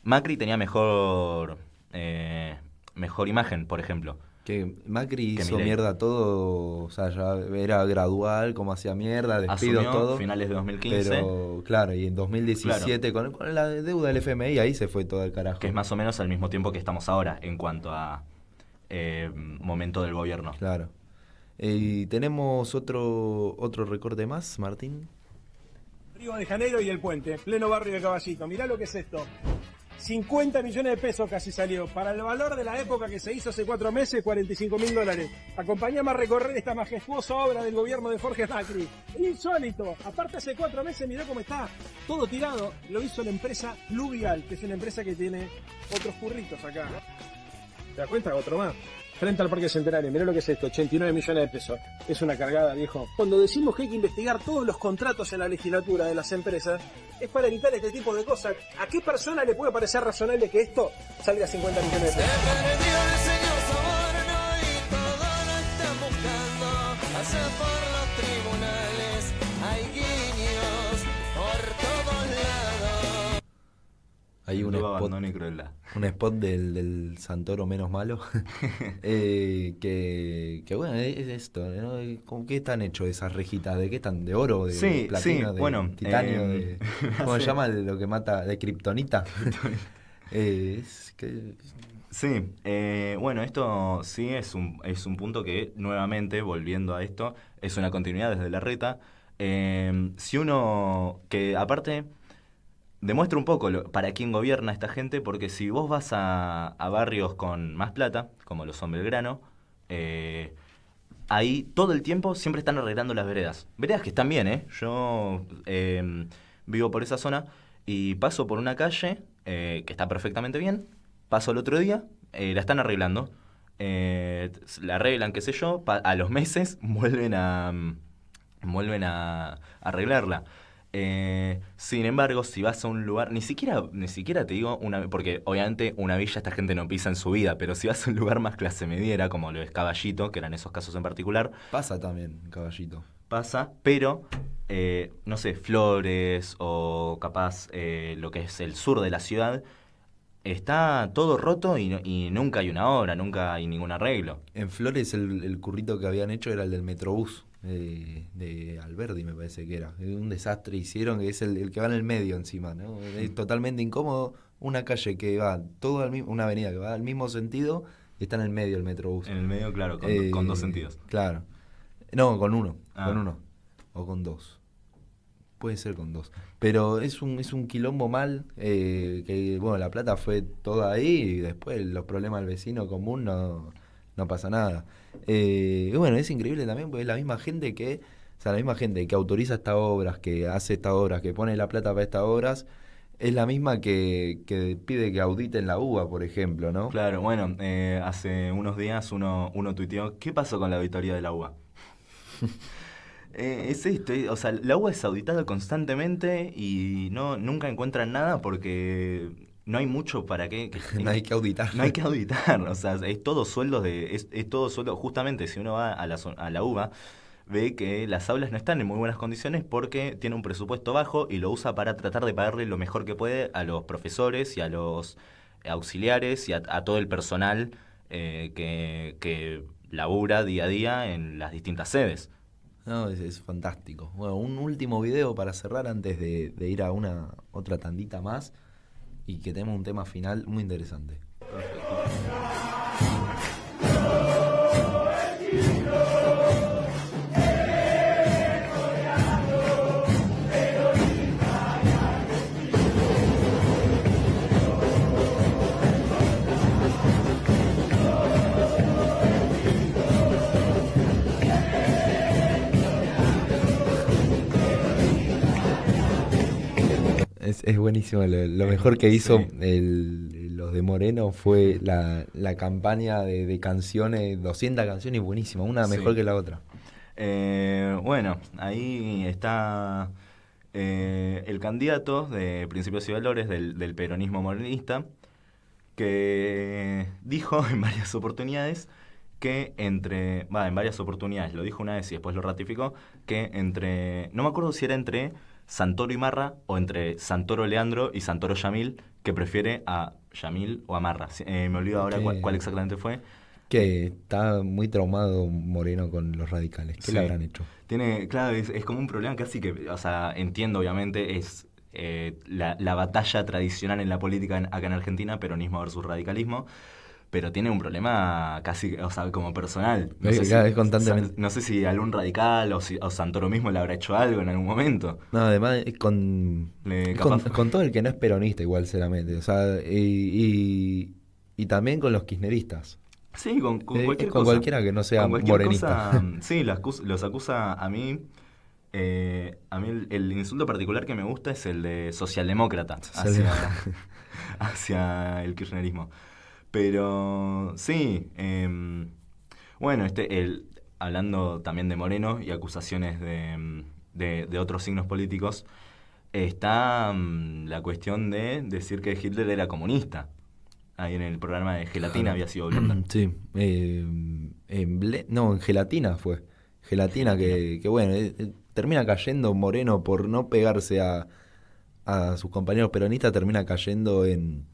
Macri tenía mejor imagen, por ejemplo. Que Macri hizo mierda todo, o sea, ya era gradual, como hacía mierda, despidos, todo. Finales de 2015. Pero, claro, y en 2017, con la deuda del FMI, ahí se fue todo el carajo. Que es más o menos al mismo tiempo que estamos ahora, en cuanto a momento del gobierno. Claro. Y tenemos otro recorte más, Martín. Río de Janeiro y el puente, pleno barrio de Caballito. Mirá lo que es esto. 50 millones de pesos casi salió. Para el valor de la época que se hizo hace 4 meses, $45.000. Acompáñame a recorrer esta majestuosa obra del gobierno de Jorge Macri. Insólito. Aparte, hace 4 meses, mirá cómo está todo tirado. Lo hizo la empresa Pluvial, que es una empresa que tiene otros curritos acá. ¿Te das cuenta? Otro más. Frente al Parque Centenario, mirá lo que es esto, 89 millones de pesos. Es una cargada, viejo. Cuando decimos que hay que investigar todos los contratos en la legislatura de las empresas, es para evitar este tipo de cosas. ¿A qué persona le puede parecer razonable que esto salga a 50 millones de pesos? Hay un spot del Santoro menos malo. que bueno, es esto, ¿no? ¿Con qué están hechos esas rejitas? ¿De qué están? ¿De oro? ¿De platino? ¿De bueno, titanio? ¿Cómo se llama lo que mata? ¿De kriptonita? Sí, bueno, esto sí es un punto que, nuevamente, volviendo a esto, es una continuidad desde Larreta. Si uno, que aparte demuestra un poco para quién gobierna esta gente, porque si vos vas a barrios con más plata, como lo son Belgrano, ahí todo el tiempo siempre están arreglando las veredas. Veredas que están bien, ¿eh? Yo vivo por esa zona y paso por una calle que está perfectamente bien, paso el otro día, la están arreglando, la arreglan, qué sé yo, a los meses vuelven a arreglarla. Sin embargo, si vas a un lugar, ni siquiera te digo porque obviamente una villa esta gente no pisa en su vida, pero si vas a un lugar más clase mediera, como lo es Caballito, que eran esos casos en particular. Pasa también, Caballito. Pasa, pero no sé, Flores o capaz lo que es el sur de la ciudad, está todo roto y nunca hay una obra, nunca hay ningún arreglo. En Flores el currito que habían hecho era el del Metrobús. De Alberdi me parece que era. Un desastre hicieron, que es el que va en el medio encima, ¿no? Es totalmente incómodo. Una calle que va todo al mismo, una avenida que va al mismo sentido y está en el medio el Metrobús. En el medio, claro, con dos sentidos. Claro. No, con uno. Con uno. O con dos. Puede ser con dos. Pero es un quilombo mal, que bueno, la plata fue toda ahí y después los problemas del vecino común no pasa nada. Y bueno, es increíble también porque es la misma gente que autoriza estas obras, que hace estas obras, que pone la plata para estas obras, es la misma que pide que auditen la UBA, por ejemplo, ¿no? Claro, bueno, hace unos días uno tuiteó, ¿qué pasó con la auditoría de la UBA? Es esto, o sea, la UBA es auditada constantemente y nunca encuentran nada porque no hay mucho para qué. No hay que auditar. No hay que auditar, o sea, es todo sueldo justamente si uno va a la UBA, ve que las aulas no están en muy buenas condiciones porque tiene un presupuesto bajo y lo usa para tratar de pagarle lo mejor que puede a los profesores y a los auxiliares y a todo el personal que labura día a día en las distintas sedes. No, es fantástico. Bueno, un último video para cerrar antes de ir a otra tandita más y que tenemos un tema final muy interesante. Es buenísimo, lo mejor que hizo los de Moreno fue la campaña de canciones, 200 canciones buenísimas, una mejor que la otra. Bueno, ahí está el candidato de Principios y Valores del peronismo morenista, que dijo en varias oportunidades en varias oportunidades, lo dijo una vez y después lo ratificó, que no me acuerdo si era entre Santoro y Marra o entre Santoro Leandro y Santoro Yamil, que prefiere a Yamil o a Marra. Me olvido ahora cuál exactamente fue. Que está muy traumado Moreno con los radicales. ¿Qué le habrán hecho? Claro, es como un problema casi que, o sea, entiendo obviamente, es la batalla tradicional en la política acá en Argentina, peronismo versus radicalismo, pero tiene un problema casi, o sea, como personal. No Es sé que es constantemente. no sé si algún radical o Santoro mismo le habrá hecho algo en algún momento. No, además con todo el que no es peronista igual, sinceramente. O sea, y también con los kirchneristas. Sí, con cualquier con cosa. cualquiera que no sea Con cualquier morenista. cosa, sí, los acusa a mí. A mí el insulto particular que me gusta es el de socialdemócrata hacia el kirchnerismo. Pero sí, bueno, hablando también de Moreno y acusaciones de otros signos políticos, está la cuestión de decir que Hitler era comunista. Ahí en el programa de Gelatina había sido Blenda. Sí, en Gelatina fue. Gelatina que bueno, termina cayendo Moreno por no pegarse a sus compañeros peronistas, termina cayendo en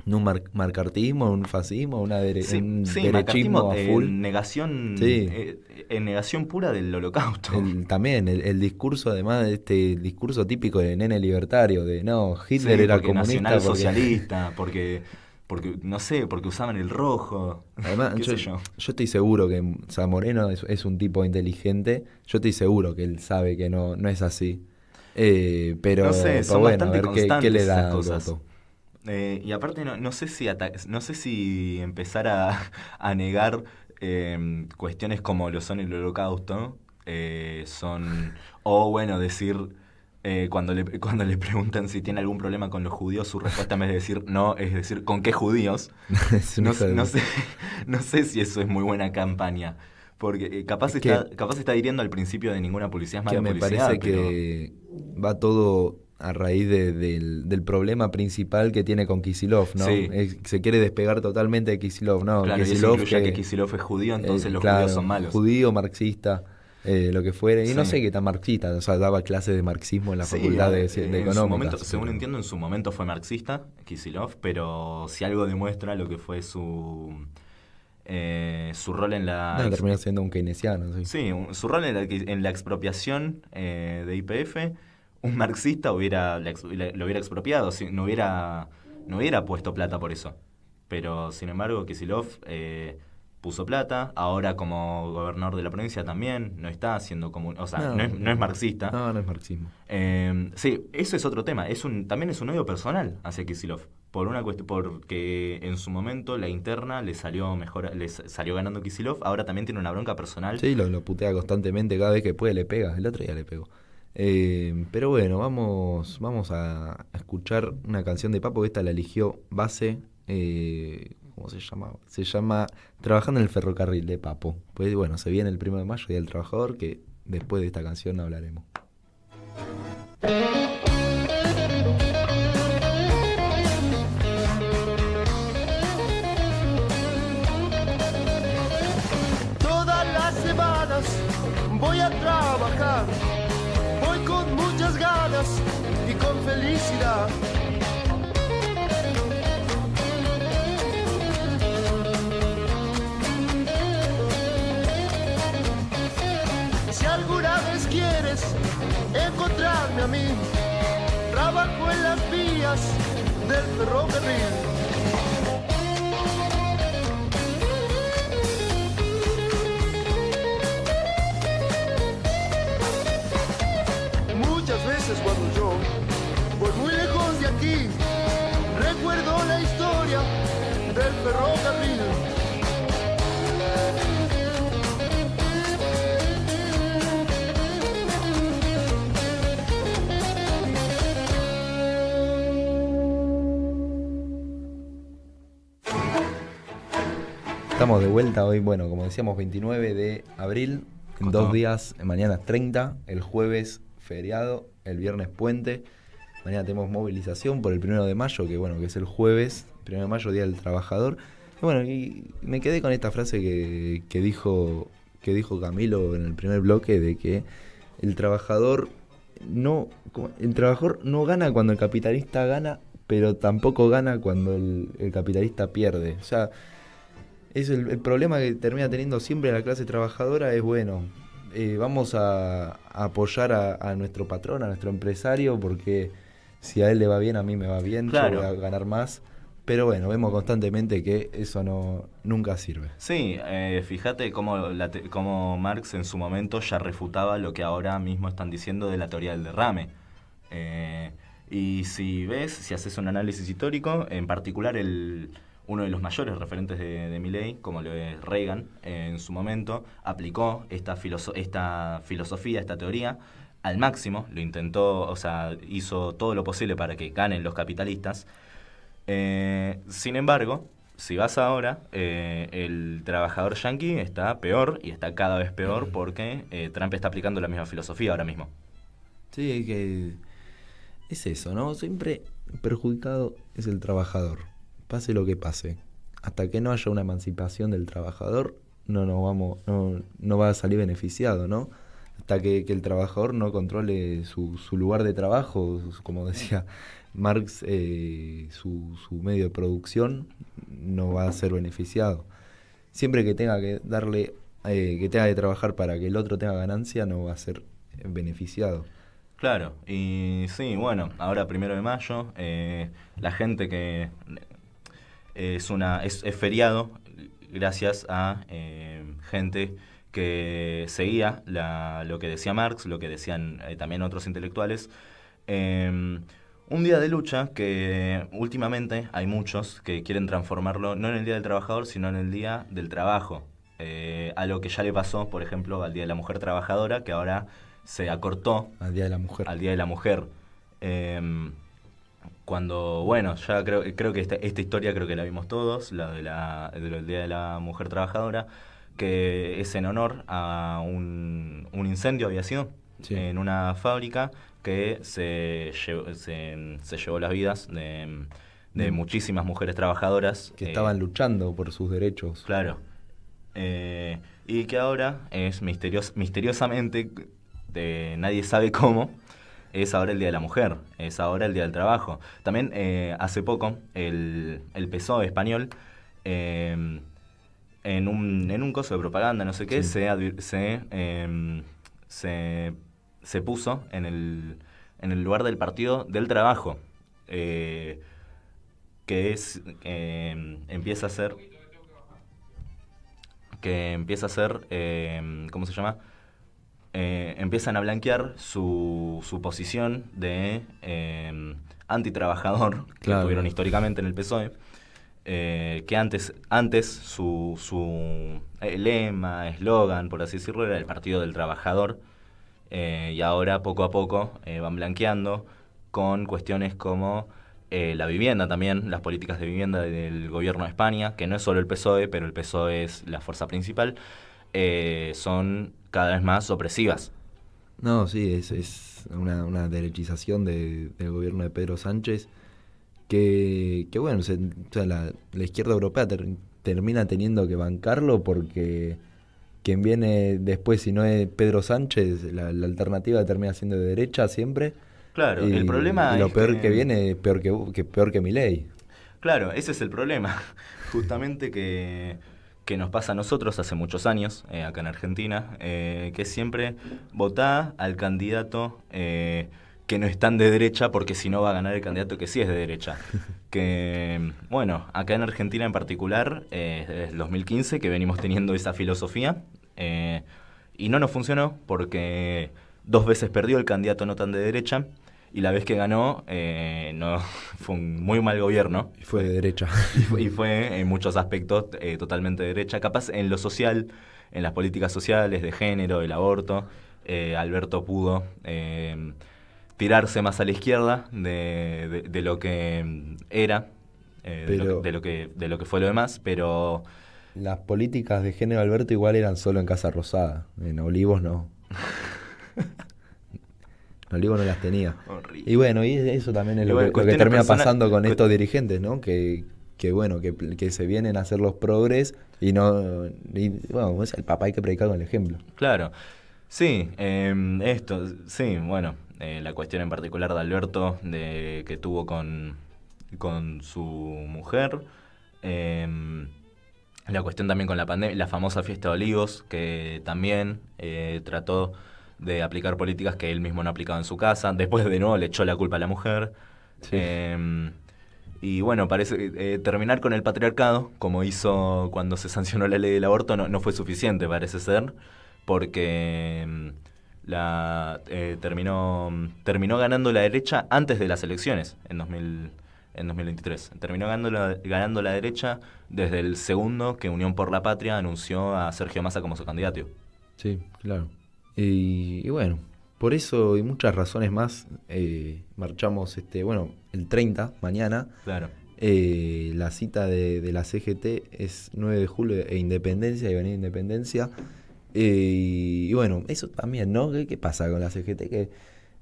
un marcartismo, un fascismo, un derechismo a full. Negación, sí. En negación pura del holocausto. También el discurso, además de este discurso típico de nene libertario, de no, Hitler era comunista. Nacional socialista, porque no sé, porque usaban el rojo. Además, yo estoy seguro que Moreno es un tipo inteligente. Yo estoy seguro que él sabe que no es así. Pero no sé, son bueno, bastante a ver qué le da esas cosas. Voto. Y aparte no sé si empezar a negar cuestiones como lo son el holocausto, o bueno, decir cuando le preguntan si tiene algún problema con los judíos, su respuesta en vez de decir no, es decir ¿con qué judíos? no sé si eso es muy buena campaña, porque capaz está hiriendo al principio de ninguna policía es mala que me publicidad. Parece que va todo a raíz del problema principal que tiene con Kicillof, ¿no? Sí. Se quiere despegar totalmente de Kicillof, ¿no? Claro, Kicillof, y eso incluye que Kicillof es judío, entonces los claro, judíos son malos. Judío, marxista, lo que fuere. Y Sí. no sé qué tan marxista, o sea, daba clases de marxismo en la facultad de económicas. Según entiendo, en su momento fue marxista, Kicillof, pero si algo demuestra lo que fue su rol en la... No, terminó siendo un keynesiano, sí. Sí, su rol en la expropiación de YPF, un marxista lo hubiera expropiado, no hubiera puesto plata por eso. Pero, sin embargo, Kicillof puso plata, ahora como gobernador de la provincia también, no está haciendo o sea, no es marxista. No es marxismo. Sí, eso es otro tema, también es un odio personal hacia Kicillof. Por una cuestión, porque en su momento la interna le salió ganando Kicillof, ahora también tiene una bronca personal. Sí, lo putea constantemente, cada vez que puede le pega, el otro día le pegó. Pero bueno, vamos a escuchar una canción de Papo, que esta la eligió Base, ¿cómo se llama? Se llama Trabajando en el ferrocarril, de Papo. Pues bueno, se viene el 1 de mayo, Día del Trabajador, que después de esta canción hablaremos. Todas las semanas voy a trabajar, voy con muchas ganas y con felicidad. Si alguna vez quieres encontrarme a mí, trabajo en las vías del ferrocarril. Muchas veces cuando yo voy muy lejos de aquí, recuerdo la historia del ferrocarril. Estamos de vuelta hoy, bueno, como decíamos, 29 de abril, en 2 días, mañana es 30, el jueves feriado, el viernes puente, mañana tenemos movilización por el 1 de mayo, que bueno, que es el jueves, 1 de mayo, Día del Trabajador. Y bueno, y me quedé con esta frase que dijo Camilo en el primer bloque, de que el trabajador no gana cuando el capitalista gana, pero tampoco gana cuando el capitalista pierde. O sea, es el problema que termina teniendo siempre la clase trabajadora es, bueno, vamos a apoyar a nuestro patrón, a nuestro empresario, porque si a él le va bien, a mí me va bien, Claro. yo voy a ganar más. Pero bueno, vemos constantemente que eso nunca sirve. Sí, fíjate cómo Marx en su momento ya refutaba lo que ahora mismo están diciendo de la teoría del derrame. Y si haces un análisis histórico, en particular uno de los mayores referentes de Milei, como lo es Reagan, en su momento aplicó esta filosofía, esta teoría, al máximo, lo intentó, o sea, hizo todo lo posible para que ganen los capitalistas. Sin embargo, si vas ahora, el trabajador yanqui está peor y está cada vez peor porque Trump está aplicando la misma filosofía ahora mismo. Sí, que es eso, ¿no? Siempre perjudicado es el trabajador, pase lo que pase. Hasta que no haya una emancipación del trabajador, no va a salir beneficiado, ¿no? Hasta que el trabajador no controle su lugar de trabajo, como decía Marx, su medio de producción, no va a ser beneficiado. Siempre que tenga que tenga que trabajar para que el otro tenga ganancia, no va a ser beneficiado. Claro, y sí, bueno, ahora 1 de mayo, la gente que es feriado gracias a gente que seguía lo que decía Marx, lo que decían también otros intelectuales. Un día de lucha que últimamente hay muchos que quieren transformarlo no en el Día del Trabajador, sino en el Día del Trabajo. Algo que ya le pasó, por ejemplo, al Día de la Mujer Trabajadora, que ahora se acortó al Día de la Mujer. Al Día de la Mujer. Cuando, bueno, ya creo que esta historia creo que la vimos todos, la del Día de la Mujer Trabajadora, que es en honor a un incendio había sido en una fábrica que se llevó las vidas de muchísimas mujeres trabajadoras que estaban luchando por sus derechos. Claro. Y que ahora es misteriosamente, nadie sabe cómo, es ahora el Día de la Mujer, es ahora el Día del Trabajo. También hace poco el PSOE español, en un coso de propaganda, no sé qué, se puso en el lugar del Partido del Trabajo, que empieza a ser, ¿cómo se llama? Empiezan a blanquear su posición de antitrabajador, que tuvieron históricamente en el PSOE, que antes su lema, eslogan, por así decirlo, era el Partido del Trabajador, y ahora poco a poco van blanqueando con cuestiones como la vivienda también, las políticas de vivienda del gobierno de España, que no es solo el PSOE, pero el PSOE es la fuerza principal, son cada vez más opresivas. No, sí, es una derechización del gobierno de Pedro Sánchez que bueno, o sea, la izquierda europea termina teniendo que bancarlo porque quien viene después, si no es Pedro Sánchez, la alternativa termina siendo de derecha siempre. Claro, el problema y lo es peor que viene es peor que Milei. Claro, ese es el problema, justamente que nos pasa a nosotros hace muchos años, acá en Argentina, que siempre votá al candidato que no es tan de derecha, porque si no va a ganar el candidato que sí es de derecha. Que, bueno, acá en Argentina en particular, desde el 2015 que venimos teniendo esa filosofía, y no nos funcionó porque 2 veces perdió el candidato no tan de derecha, y la vez que ganó, no fue un muy mal gobierno. Y fue de derecha. Y fue en muchos aspectos totalmente de derecha. Capaz en lo social, en las políticas sociales, de género, el aborto, Alberto pudo tirarse más a la izquierda de lo que era, de lo que fue lo demás, pero... Las políticas de género, Alberto, igual eran solo en Casa Rosada. En Olivos no. Olivos no las tenía. Horrible. Y bueno, y eso también es lo que termina pasando con estos dirigentes, ¿no? Que bueno, que se vienen a hacer los progres y bueno, es el papá, hay que predicar con el ejemplo. Claro. Sí, bueno, la cuestión en particular de Alberto, que tuvo con su mujer, la cuestión también con la pandemia, la famosa fiesta de Olivos, que también trató de aplicar políticas que él mismo no aplicaba en su casa. Después de nuevo le echó la culpa a la mujer. Sí. Y bueno, parece terminar con el patriarcado, como hizo cuando se sancionó la ley del aborto, no fue suficiente, parece ser, porque terminó ganando la derecha antes de las elecciones, en 2023. Terminó ganando la derecha desde el segundo que Unión por la Patria anunció a Sergio Massa como su candidato. Sí, claro. Y bueno, por eso y muchas razones más, marchamos el 30, mañana. Claro. La cita de la CGT es 9 de julio e Independencia, y Avenida Independencia. Y bueno, eso también, ¿no? ¿Qué pasa con la CGT? Que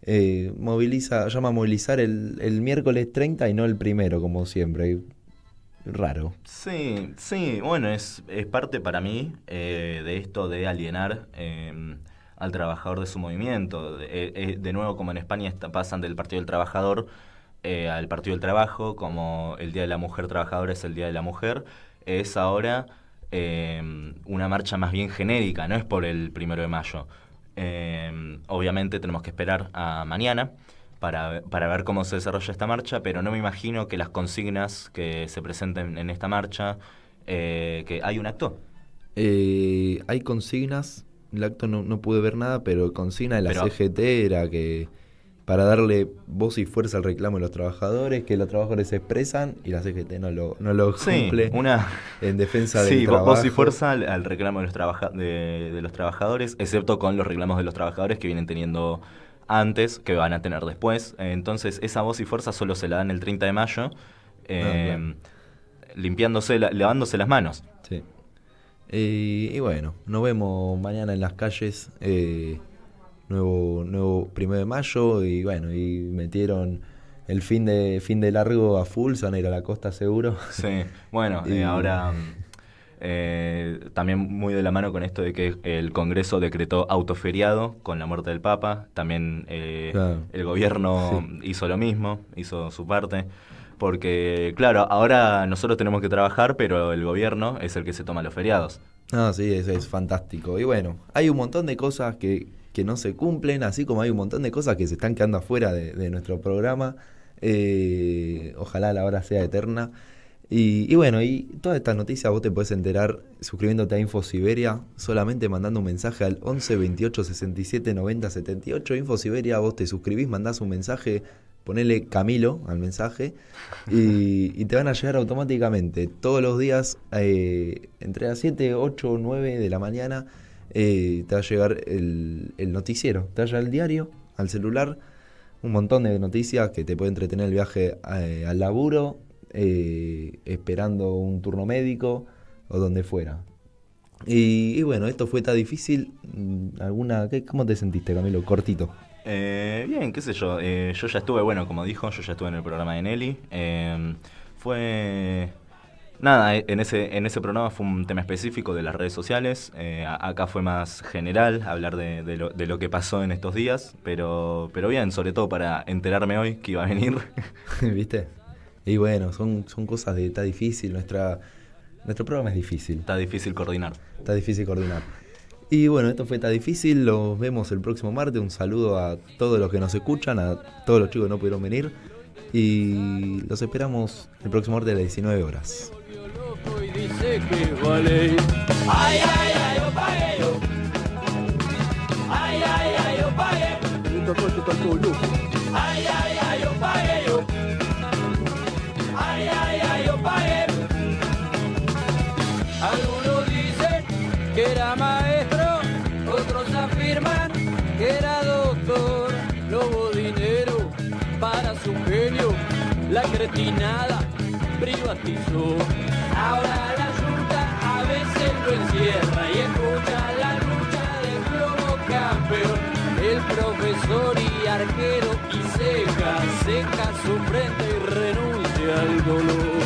llama a movilizar el miércoles 30 y no el primero, como siempre. Raro. Sí, bueno, es parte para mí de esto de alienar al trabajador de su movimiento. De nuevo, como en España pasan del Partido del Trabajador al Partido del Trabajo, como el Día de la Mujer Trabajadora es el Día de la Mujer, es ahora una marcha más bien genérica, no es por el 1 de mayo. Obviamente tenemos que esperar a mañana para ver cómo se desarrolla esta marcha, pero no me imagino que las consignas que se presenten en esta marcha, que hay un acto. Hay consignas, el acto no pude ver nada, pero consigna de la CGT era que para darle voz y fuerza al reclamo de los trabajadores, que los trabajadores se expresan y la CGT no lo cumple en defensa del trabajo. Voz y fuerza al reclamo de los trabajadores, excepto con los reclamos de los trabajadores que vienen teniendo antes, que van a tener después. Entonces esa voz y fuerza solo se la dan el 30 de mayo, claro. Lavándose las manos. Sí. Y bueno, nos vemos mañana en las calles. Nuevo 1 de mayo, y bueno, y metieron el fin de largo a full, se van a ir a la costa seguro. Sí, bueno, ahora también muy de la mano con esto de que el Congreso decretó autoferiado con la muerte del Papa, también claro. El gobierno hizo lo mismo, hizo su parte, porque claro, ahora nosotros tenemos que trabajar, pero el gobierno es el que se toma los feriados. Sí, es fantástico. Y bueno, hay un montón de cosas que no se cumplen, así como hay un montón de cosas que se están quedando afuera de nuestro programa. Ojalá la hora sea eterna. Y bueno, y todas estas noticias vos te podés enterar suscribiéndote a InfoSiberia, solamente mandando un mensaje al 11 28 67 90 78. InfoSiberia, vos te suscribís, mandás un mensaje, ponele Camilo al mensaje y te van a llegar automáticamente todos los días entre las 7, 8, 9 de la mañana. Te va a llegar el noticiero, te va a llegar el diario al celular, un montón de noticias que te puede entretener el viaje al laburo, esperando un turno médico o donde fuera. Y bueno, esto fue tan difícil. ¿Cómo te sentiste, Camilo? Cortito. Bien, qué sé yo. Yo ya estuve, bueno, como dijo, yo ya estuve en el programa de Nelly. Nada, en ese programa fue un tema específico de las redes sociales. Acá fue más general, hablar de lo que pasó en estos días, pero bien, sobre todo para enterarme hoy que iba a venir. ¿Viste? Y bueno, son cosas de está difícil, nuestro programa es difícil. Está difícil coordinar. Y bueno, esto fue Está Difícil, los vemos el próximo martes. Un saludo a todos los que nos escuchan, a todos los chicos que no pudieron venir. Y los esperamos el próximo martes a las 19 horas. Y dice que vale. Ay, ay, ay, yo pagué yo. Ay, ay, ay, yo pagué. Ay, ay, ay, yo pagué yo. Ay, ay, ay, yo pagué. Algunos dicen que era maestro, otros afirman que era doctor. No hubo dinero para su genio, la cretinada privatizó. Ahora la Junta a veces lo encierra y escucha la lucha del globo campeón. El profesor y arquero y seca su frente y renuncia al dolor.